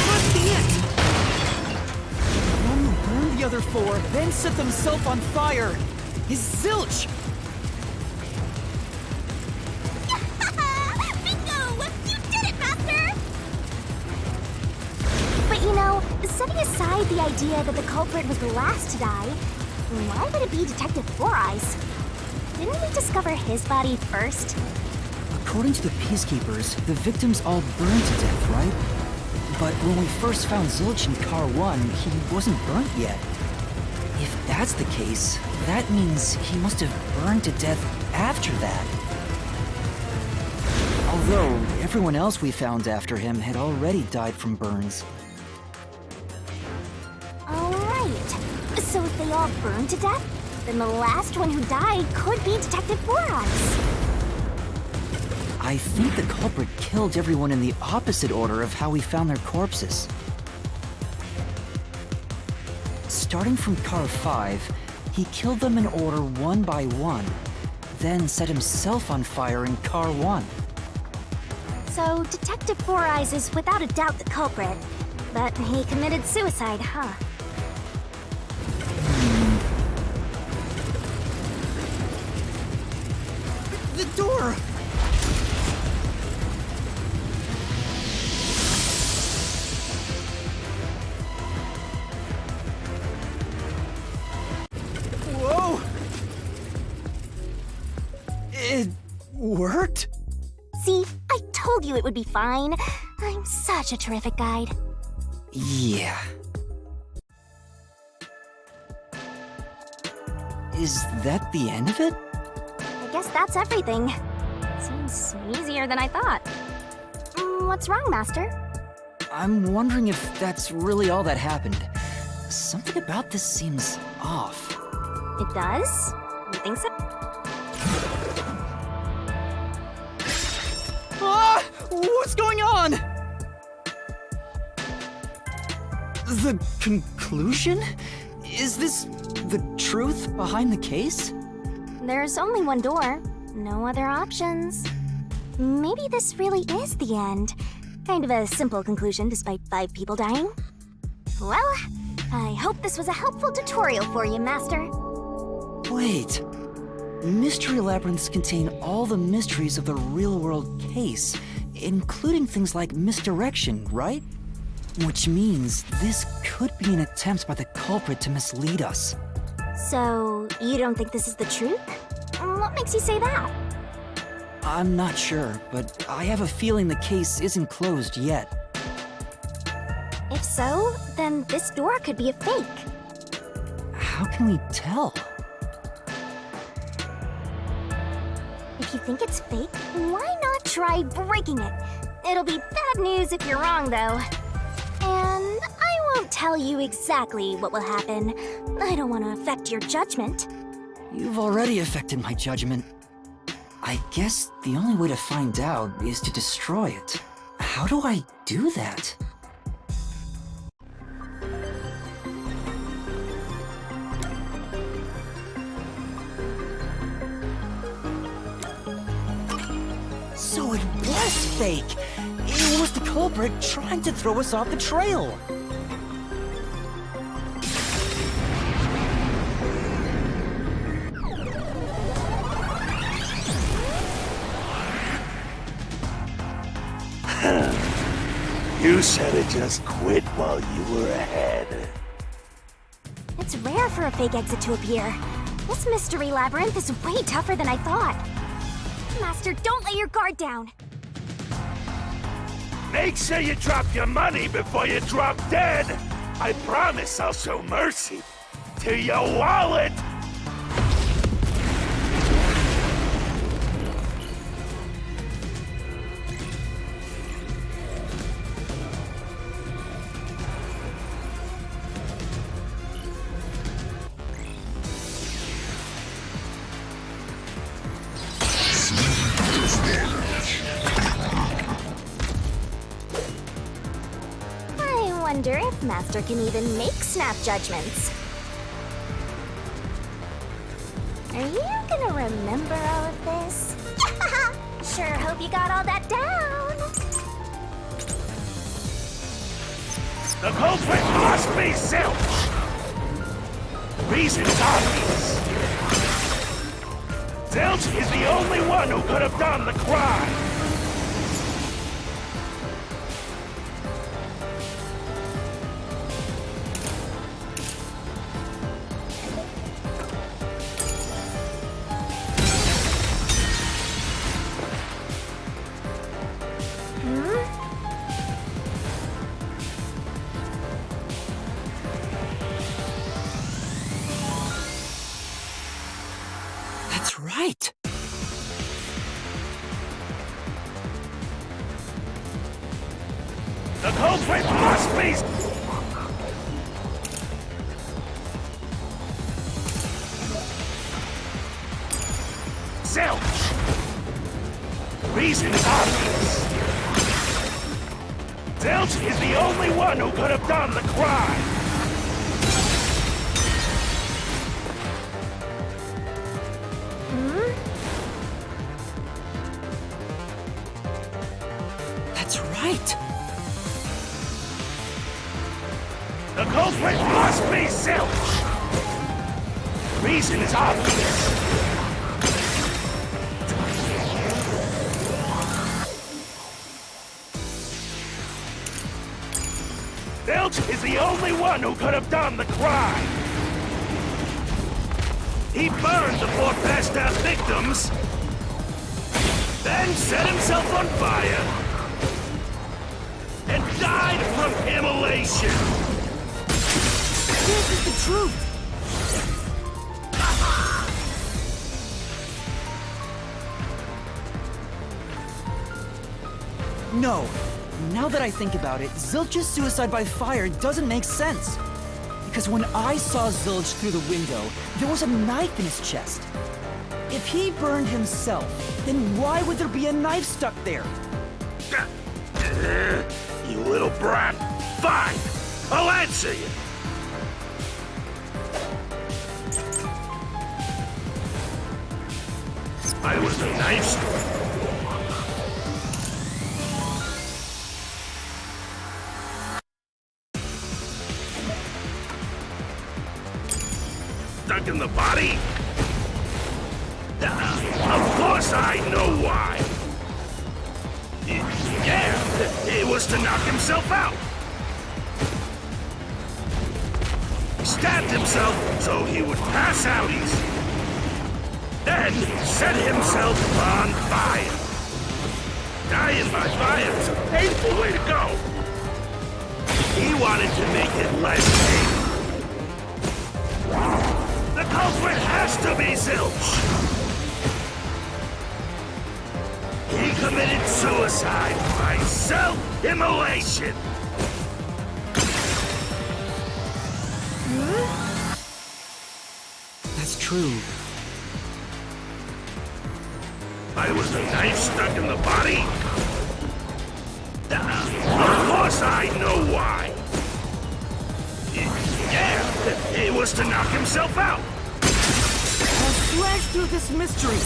Must be it! The one who burned the other 4, then set themselves on fire, is Zilch! Bingo! You did it, Master! But you know, setting aside the idea that the culprit was the last to die, why would it be Detective Four Eyes? Didn't we discover his body first? According to the Peacekeepers, the victims all burned to death, right? But when we first found Zilch in Car 1, he wasn't burnt yet. If that's the case, that means he must have burned to death after that. Although, everyone else we found after him had already died from burns. Alright. So if they all burned to death, then the last one who died could be Detective Four Eyes. I think the culprit killed everyone in the opposite order of how we found their corpses. Starting from Car 5, he killed them in order one by one, then set himself on fire in Car 1. So Detective Four Eyes is without a doubt the culprit, but he committed suicide, huh? The door! Whoa! It worked? See, I told you it would be fine. I'm such a terrific guide. Yeah. Is that the end of it? I guess that's everything. Seems easier than I thought. What's wrong, Master? I'm wondering if that's really all that happened. Something about this seems off. It does? You think so? Ah! What's going on? The conclusion? Is this the truth behind the case? There's only one door. No other options. Maybe this really is the end. Kind of a simple conclusion despite 5 people dying. Well, I hope this was a helpful tutorial for you, Master. Wait. Mystery labyrinths contain all the mysteries of the real-world case, including things like misdirection, right? Which means this could be an attempt by the culprit to mislead us. So, you don't think this is the truth? What makes you say that? I'm not sure, but I have a feeling the case isn't closed yet. If so, then this door could be a fake. How can we tell? If you think it's fake, why not try breaking it? It'll be bad news if you're wrong, though. And I won't tell you exactly what will happen. I don't want to affect your judgment. You've already affected my judgment. I guess the only way to find out is to destroy it. How do I do that? So it was fake! It was the culprit trying to throw us off the trail. You should have just quit while you were ahead. It's rare for a fake exit to appear. This mystery labyrinth is way tougher than I thought. Master, don't let your guard down. Make sure you drop your money before you drop dead. I promise I'll show mercy to your wallet. I wonder if Master can even make snap judgments. Are you gonna remember all of this? Sure hope you got all that down. The culprit must be Zilch! Reason's obvious. Zilch is the only one who could have done the crime! That's right. The culprit must be... Zilch! Reason's obvious. Zilch is the only one who could have done the crime! That's right. The culprit must be Zilch! Reason is obvious. Zilch is the only one who could have done the crime! He burned the poor passed out victims, then set himself on fire, and died from immolation! This is the truth. No. Now that I think about it, Zilch's suicide by fire doesn't make sense. Because when I saw Zilch through the window, there was a knife in his chest. If he burned himself, then why would there be a knife stuck there? You little brat! Fine! I'll answer you! I was the knife stuck in the body? Of course I know why! Yeah, it was to knock himself out! He stabbed himself so he would pass out easy. Then set himself on fire. Dying by fire is a painful way to go. He wanted to make it less painful. The culprit has to be Zilch. He committed suicide by self-immolation. That's true. I was the knife stuck in the body? Of course I know why. Yeah, it was to knock himself out. I'll slash through this mystery.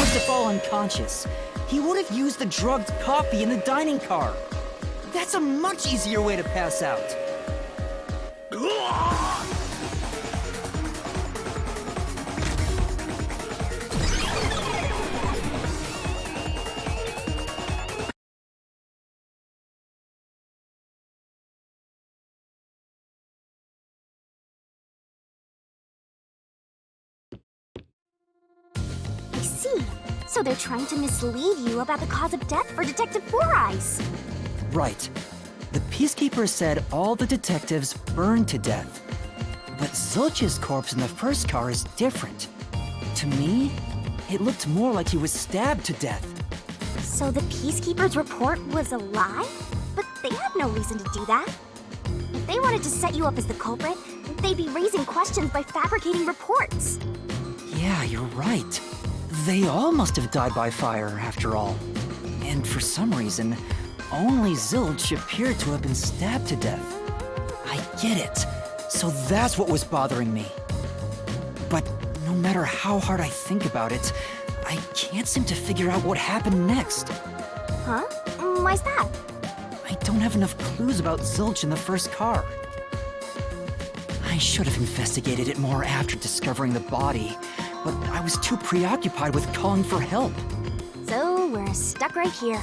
was to fall unconscious, he would have used the drugged coffee in the dining car. That's a much easier way to pass out. I see. So they're trying to mislead you about the cause of death for Detective Four Eyes. Right. The Peacekeepers said all the detectives burned to death. But Zilch's corpse in the first car is different. To me, it looked more like he was stabbed to death. So the Peacekeepers' report was a lie? But they had no reason to do that. If they wanted to set you up as the culprit, they'd be raising questions by fabricating reports. Yeah, you're right. They all must have died by fire, after all. And for some reason, only Zilch appeared to have been stabbed to death. I get it. So that's what was bothering me. But no matter how hard I think about it, I can't seem to figure out what happened next. Huh? Why's that? I don't have enough clues about Zilch in the first car. I should have investigated it more after discovering the body, but I was too preoccupied with calling for help. So we're stuck right here.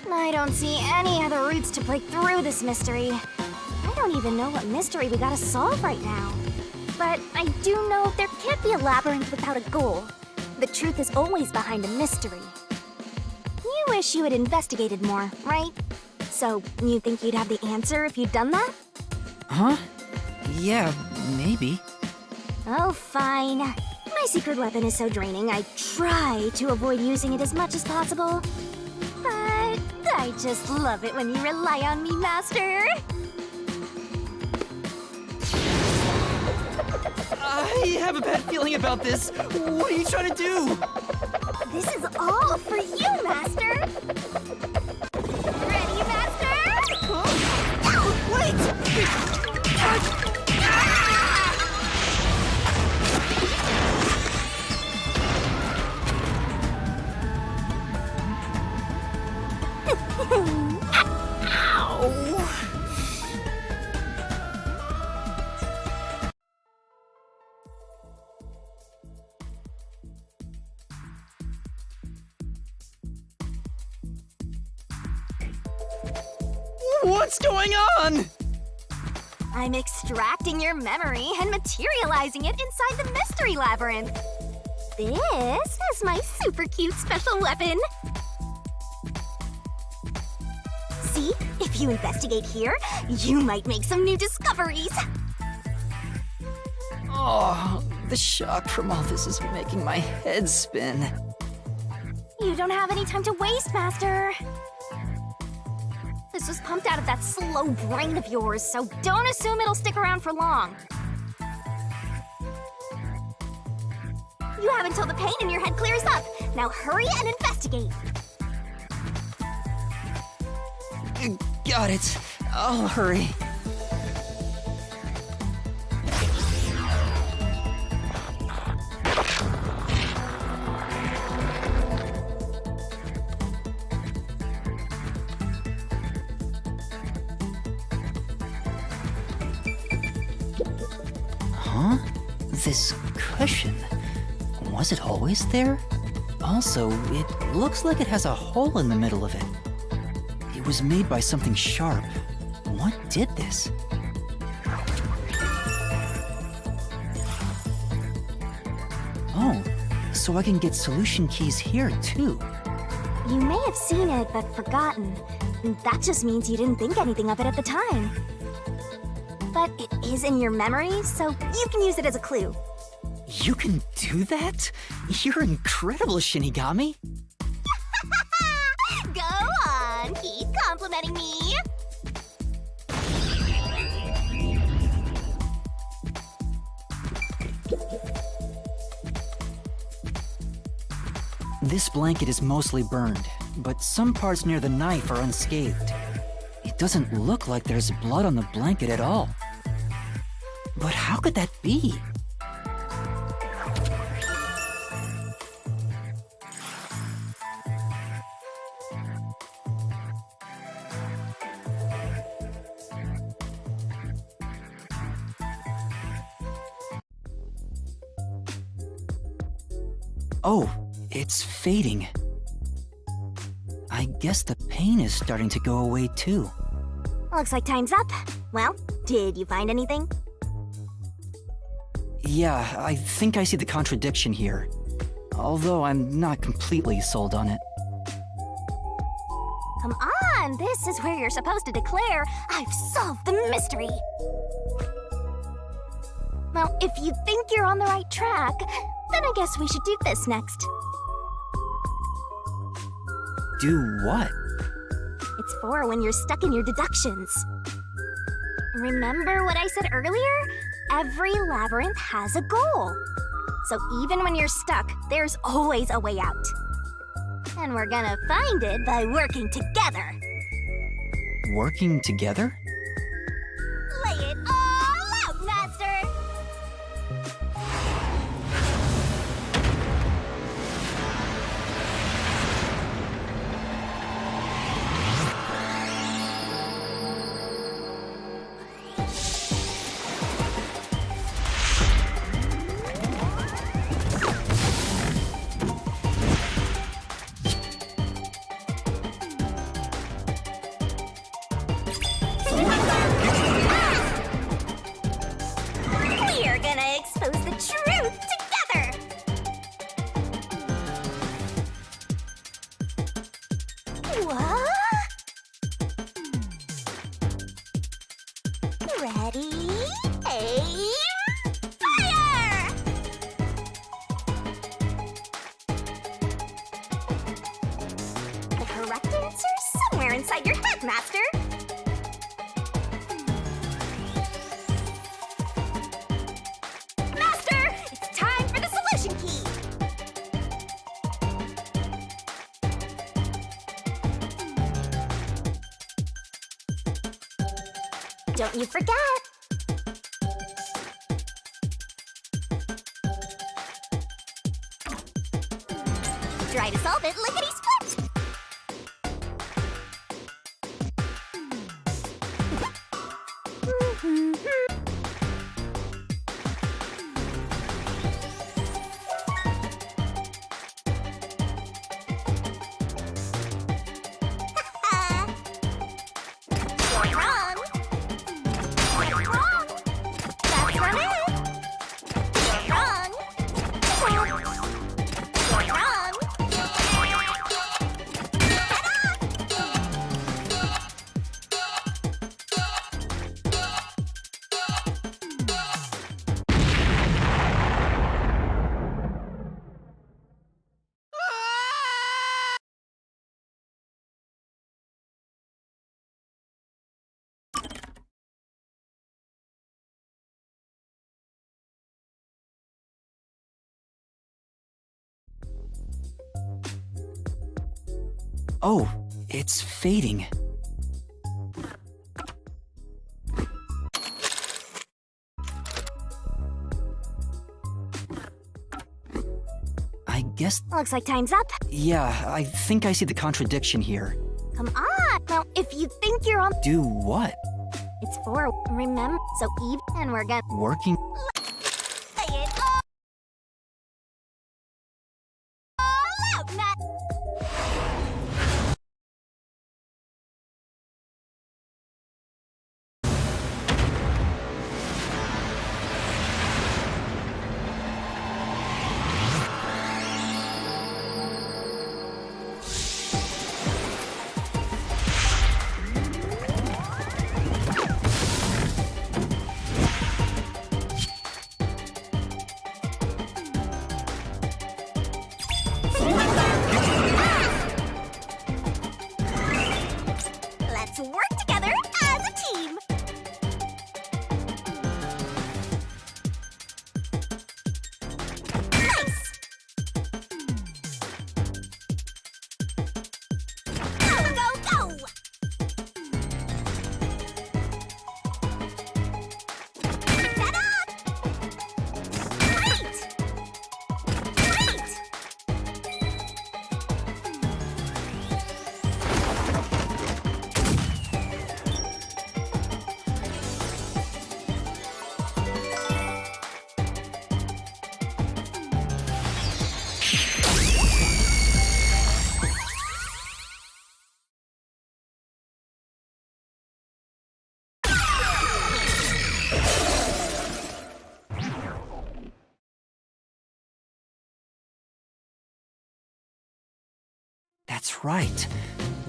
I don't see any other routes to break through this mystery. I don't even know what mystery we gotta solve right now. But I do know there can't be a labyrinth without a goal. The truth is always behind a mystery. You wish you had investigated more, right? So you think you'd have the answer if you'd done that? Huh? Yeah, maybe. Oh, fine. My secret weapon is so draining, I try to avoid using it as much as possible. But I just love it when you rely on me, Master. I have a bad feeling about this. What are you trying to do? This is all for you, Master. Ready, Master? Wait! What's going on? I'm extracting your memory and materializing it inside the mystery labyrinth. This is my super cute special weapon. See, if you investigate here, you might make some new discoveries. Oh, the shock from all this is making my head spin. You don't have any time to waste, Master. This was pumped out of that slow brain of yours, so don't assume it'll stick around for long. You have until the pain in your head clears up. Now hurry and investigate. Got it. I'll hurry. Huh? This cushion. Was it always there? Also, it looks like it has a hole in the middle of it. It was made by something sharp. What did this? Oh, so I can get solution keys here too. You may have seen it, but forgotten. That just means you didn't think anything of it at the time. But it is in your memory, so you can use it as a clue. You can do that? You're incredible, Shinigami. Go on, keep complimenting me. This blanket is mostly burned, but some parts near the knife are unscathed. It doesn't look like there's blood on the blanket at all. But how could that be? Oh, it's fading. I guess the pain is starting to go away too. Looks like time's up. Well, did you find anything? Yeah, I think I see the contradiction here. Although I'm not completely sold on it. Come on, this is where you're supposed to declare, I've solved the mystery. Well, if you think you're on the right track, then I guess we should do this next. Do what? It's for when you're stuck in your deductions. Remember what I said earlier? Every labyrinth has a goal. So even when you're stuck, there's always a way out. And we're gonna find it by working together. Working together? Lay it all out, Master! We're gonna expose the truth together! What? Ready, aim, fire! The correct answer's somewhere inside your head, Master! Master, it's time for the solution key! Don't you forget! Try to solve it lickety-split! You're wrong! You're wrong! That's not it! You're wrong! You're wrong! Oh, it's fading. I guess... Looks like time's up. Yeah, I think I see the contradiction here. Come on! Now, if you think you're on... Do what? It's for... Remember? So even... And we're gonna... Working? Lay it all out, Matt! That's right.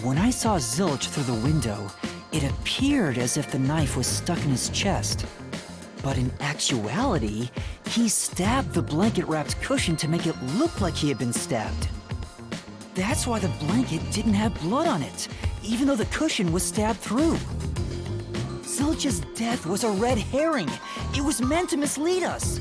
When I saw Zilch through the window, it appeared as if the knife was stuck in his chest. But in actuality, he stabbed the blanket-wrapped cushion to make it look like he had been stabbed. That's why the blanket didn't have blood on it, even though the cushion was stabbed through. Zilch's death was a red herring. It was meant to mislead us.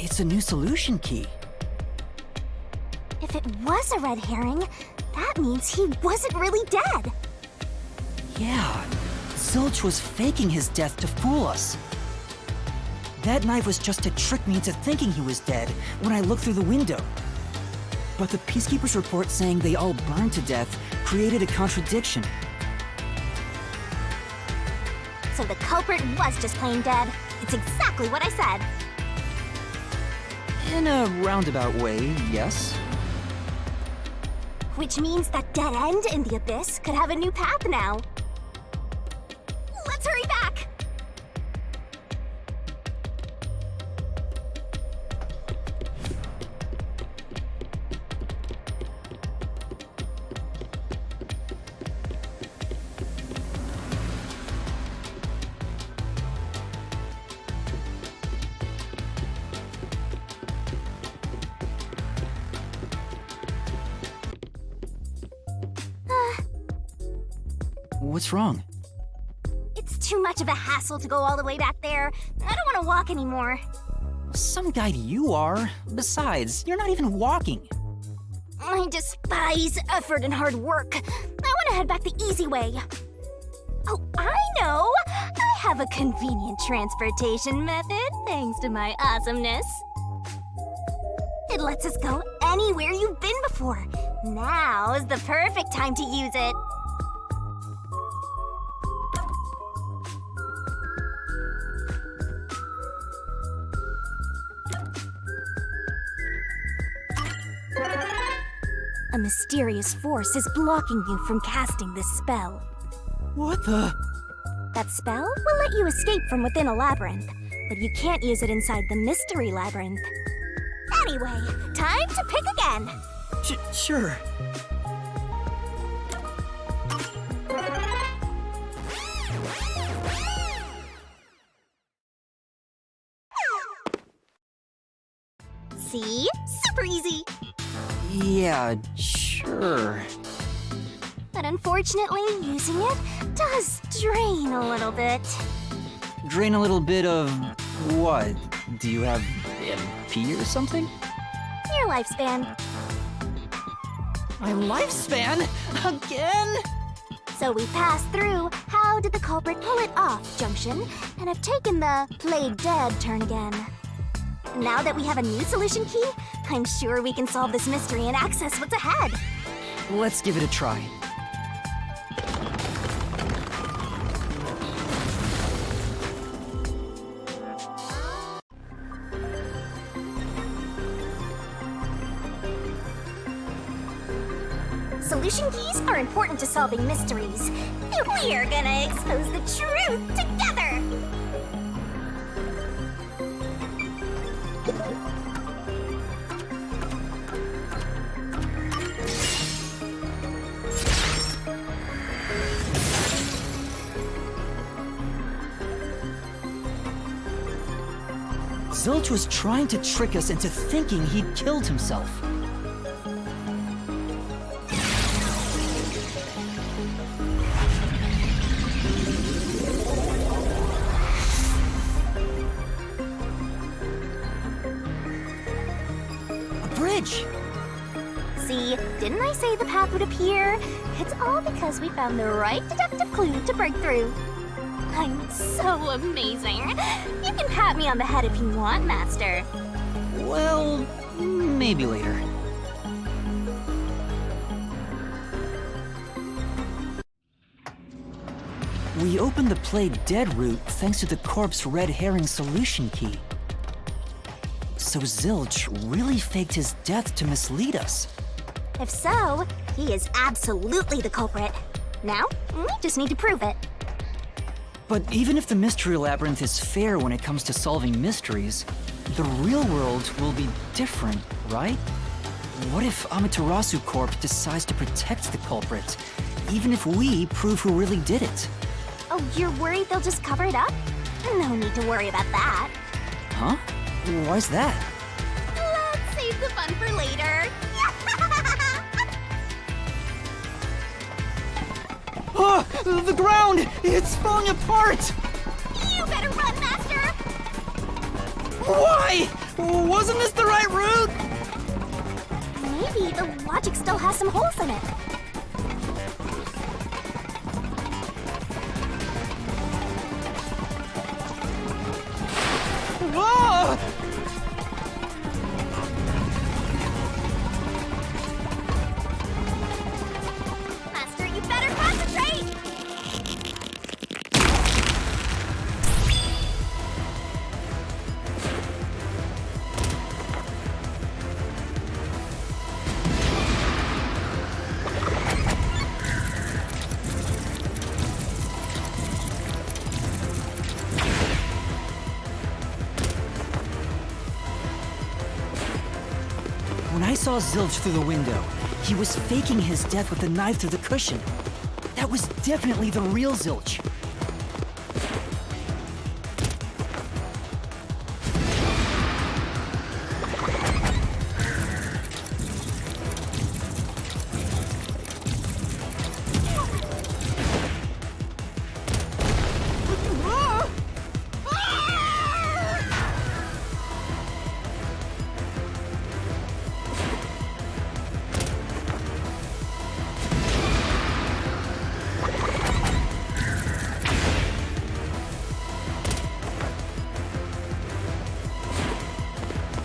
It's a new solution key. If it was a red herring, that means he wasn't really dead. Yeah, Zilch was faking his death to fool us. That knife was just to trick me into thinking he was dead when I looked through the window. But the Peacekeeper's report saying they all burned to death created a contradiction. So the culprit was just plain dead. It's exactly what I said. In a roundabout way, yes. Which means that dead end in the abyss could have a new path now. Let's hurry back! What's wrong? It's too much of a hassle to go all the way back there. I don't want to walk anymore. Some guide you are. Besides, you're not even walking. I despise effort and hard work. I want to head back the easy way. Oh, I know! I have a convenient transportation method, thanks to my awesomeness. It lets us go anywhere you've been before. Now's the perfect time to use it. A mysterious force is blocking you from casting this spell. What the? That spell will let you escape from within a labyrinth, but you can't use it inside the mystery labyrinth. Anyway, time to pick again. Sure. See? Super easy. Yeah, sure. But unfortunately, using it does drain a little bit. Drain a little bit of what? Do you have MP or something? Your lifespan. My lifespan? Again? So we passed through how did the culprit pull it off junction and have taken the played dead turn again. Now that we have a new solution key, I'm sure we can solve this mystery and access what's ahead. Let's give it a try. Solution keys are important to solving mysteries. We're gonna expose the truth together! Zilch was trying to trick us into thinking he'd killed himself. A bridge! See, didn't I say the path would appear? It's all because we found the right deductive clue to break through. I'm so amazing. You can pat me on the head if you want, Master. Well, maybe later. We opened the played dead route thanks to the corpse red herring solution key. So Zilch really faked his death to mislead us. If so, He is absolutely the culprit. Now, we just need to prove it. But even if the Mystery Labyrinth is fair when it comes to solving mysteries, the real world will be different, right? What if Amaterasu Corp decides to protect the culprit, even if we prove who really did it? Oh, you're worried they'll just cover it up? No need to worry about that. Huh? Why's that? Let's save the fun for later. Oh, the ground! It's falling apart! You better run, Master! Why? Wasn't this the right route? Maybe the logic still has some holes in it. Whoa! Master, you better concentrate! When I saw Zilch through the window, he was faking his death with a knife through the cushion. That was definitely the real Zilch.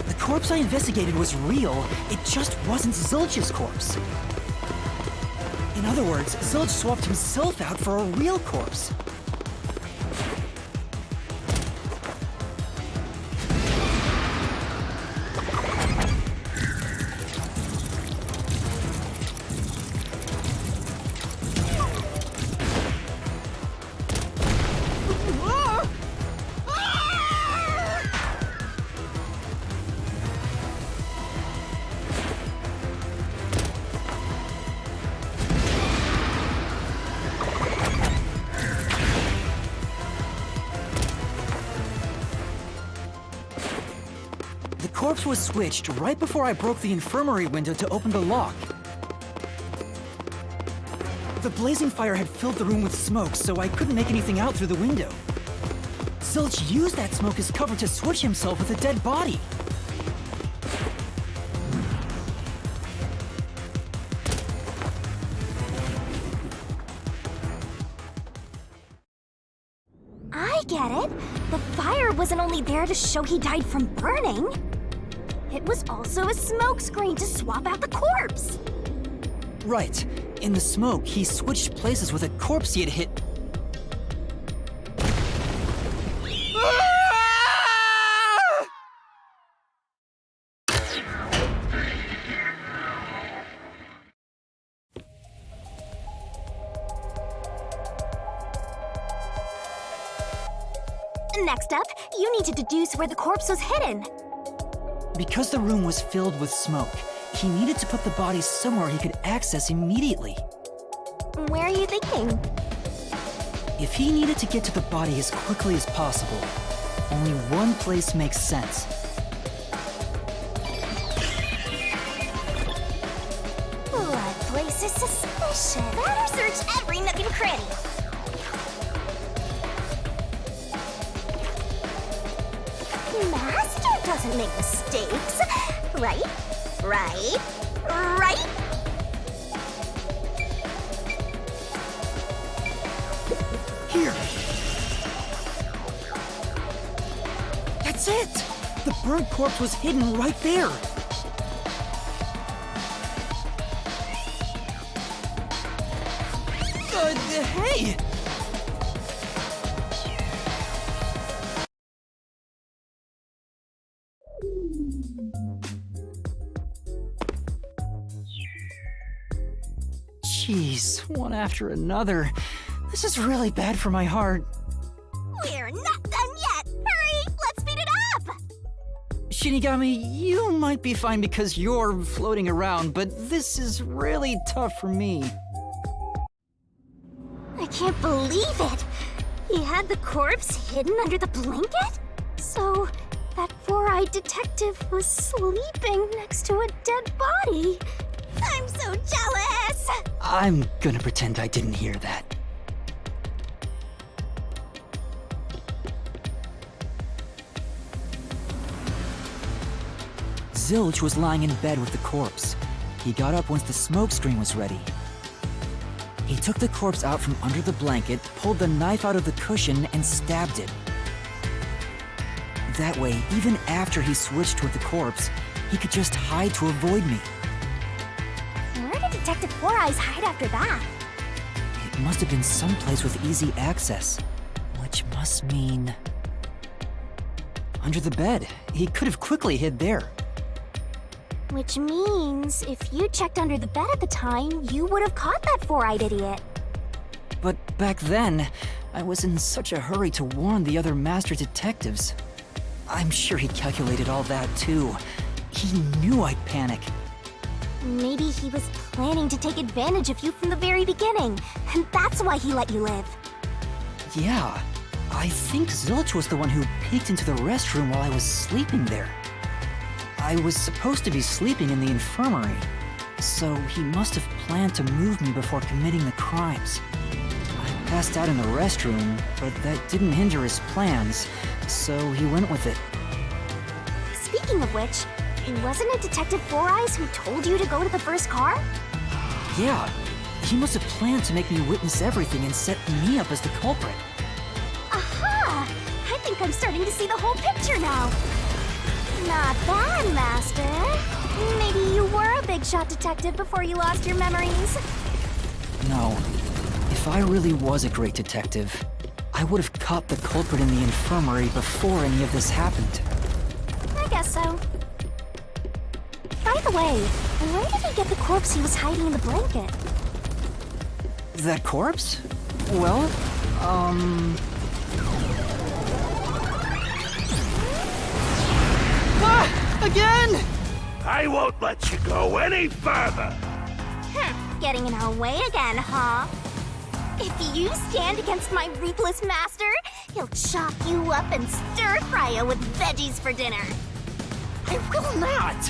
The corpse I investigated was real, it just wasn't Zilch's corpse. In other words, Zilch swapped himself out for a real corpse. The corpse was switched right before I broke the infirmary window to open the lock. The blazing fire had filled the room with smoke, so I couldn't make anything out through the window. Zilch used that smoke as cover to switch himself with a dead body. I get it. The fire wasn't only there to show he died from burning. It was also a smokescreen to swap out the corpse. Right. In the smoke, he switched places with a corpse he had hit. Next up, you need to deduce where the corpse was hidden. Because the room was filled with smoke, he needed to put the body somewhere he could access immediately. Where are you thinking? If he needed to get to the body as quickly as possible, only one place makes sense. That place is suspicious. Better search every nook and cranny. Master doesn't make mistakes. Right? Right? Right? Here! That's it! The burnt corpse was hidden right there! Hey! Jeez, one after another. This is really bad for my heart. We're not done yet! Hurry! Let's speed it up! Shinigami, you might be fine because you're floating around, but this is really tough for me. I can't believe it! He had the corpse hidden under the blanket? So, that four-eyed detective was sleeping next to a dead body. I'm so jealous! I'm gonna pretend I didn't hear that. Zilch was lying in bed with the corpse. He got up once the smoke screen was ready. He took the corpse out from under the blanket, pulled the knife out of the cushion, and stabbed it. That way, even after he switched with the corpse, he could just hide to avoid me. Where did Detective Four Eyes hide after that? It must have been someplace with easy access, which must mean... under the bed. He could have quickly hid there. Which means, if you checked under the bed at the time, you would have caught that four-eyed idiot. But back then, I was in such a hurry to warn the other master detectives. I'm sure he calculated all that too. He knew I'd panic. Maybe he was planning to take advantage of you from the very beginning, and that's why he let you live. Yeah, I think Zilch was the one who peeked into the restroom while I was sleeping there. I was supposed to be sleeping in the infirmary, so he must have planned to move me before committing the crimes. I passed out in the restroom, but that didn't hinder his plans, so he went with it. Speaking of which, wasn't it Detective Four Eyes who told you to go to the first car? Yeah, he must have planned to make me witness everything and set me up as the culprit. Aha! I think I'm starting to see the whole picture now. Not bad, Master. Maybe you were a big shot detective before you lost your memories. No. If I really was a great detective, I would have caught the culprit in the infirmary before any of this happened. I guess so. By the way, where did he get the corpse he was hiding in the blanket? That corpse? Well, Again! I won't let you go any further! Getting in our way again, huh? If you stand against my ruthless master, he'll chop you up and stir-fry you with veggies for dinner. I will not!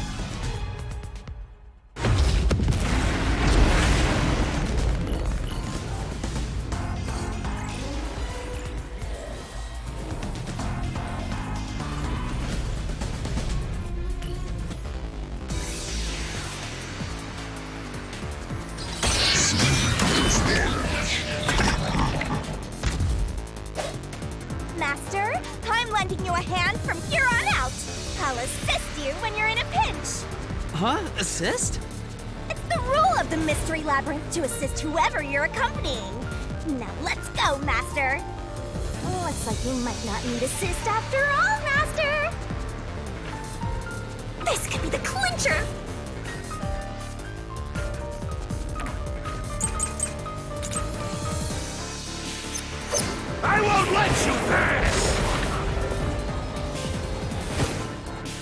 Master, I'm lending you a hand from here on out. I'll assist you when you're in a pinch. Huh? Assist? It's the rule of the Mystery Labyrinth to assist whoever you're accompanying. Now let's go, Master. Looks like you might not need assist after all, Master. This could be the clincher. I won't let you pass!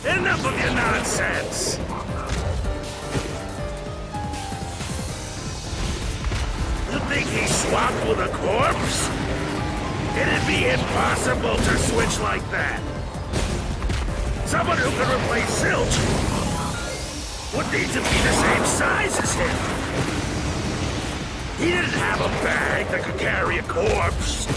Enough of your nonsense! You think he swapped with a corpse? It'd be impossible to switch like that. Someone who could replace Zilch would need to be the same size as him. He didn't have a bag that could carry a corpse.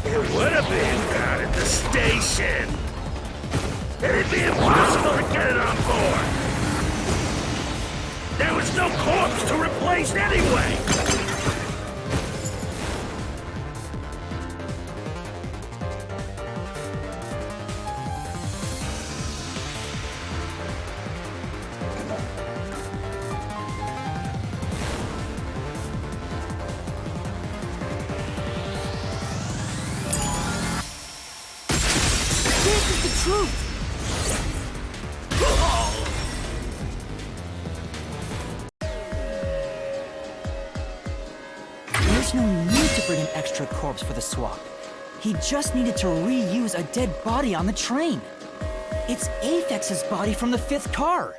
It would have been down at the station. It'd be impossible to get it on board. There was no corpse to replace anyway. truth! There's no need to bring an extra corpse for the swap. He just needed to reuse a dead body on the train. It's Aphex's body from the 5th car.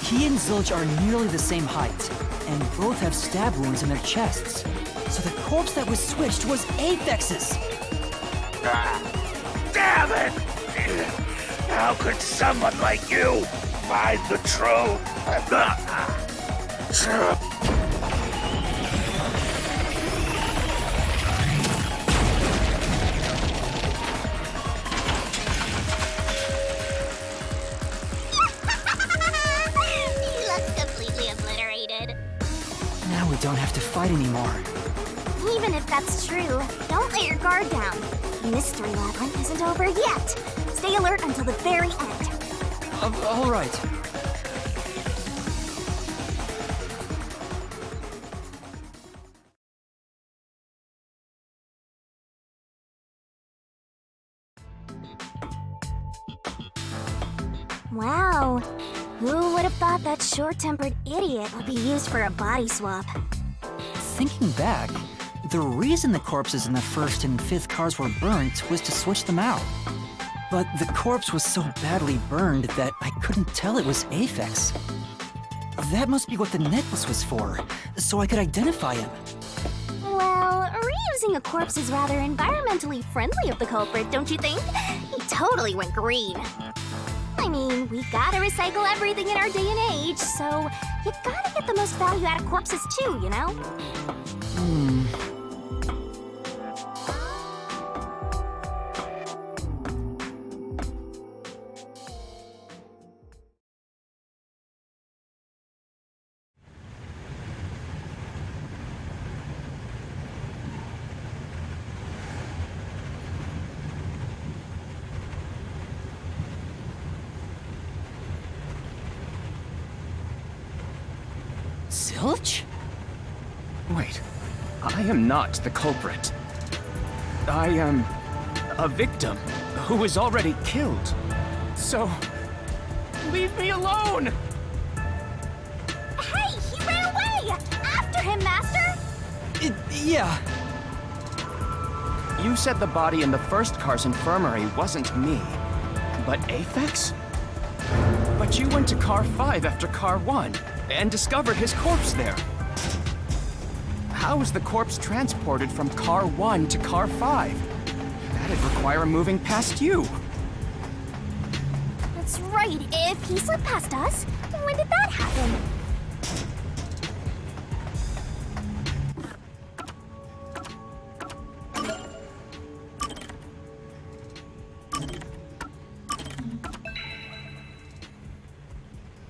He and Zilch are nearly the same height, and both have stab wounds in their chests. So the corpse that was switched was Aphex's. Damn it! How could someone like you find the truth? He looks completely obliterated. Now we don't have to fight anymore. Even if that's true, don't let your guard down. Mystery Labyrinth isn't over yet. Stay alert until the very end. All right. Wow. Who would have thought that short-tempered idiot would be used for a body swap? Thinking back, the reason the corpses in the 1st and 5th cars were burnt was to switch them out. But the corpse was so badly burned that I couldn't tell it was Aphex. That must be what the necklace was for, so I could identify him. Well, reusing a corpse is rather environmentally friendly of the culprit, don't you think? He totally went green. I mean, we gotta recycle everything in our day and age, so you gotta get the most value out of corpses too, you know? Zilch? Wait, I am not the culprit. I am a victim who was already killed. So, leave me alone! Hey, he ran away! After him, Master! Yeah. You said the body in the 1st car's infirmary wasn't me, but Aphex? But you went to car 5 after car 1 and discovered his corpse there. How is the corpse transported from car 1 to car 5? That'd require moving past you. That's right, if he slipped past us, when did that happen?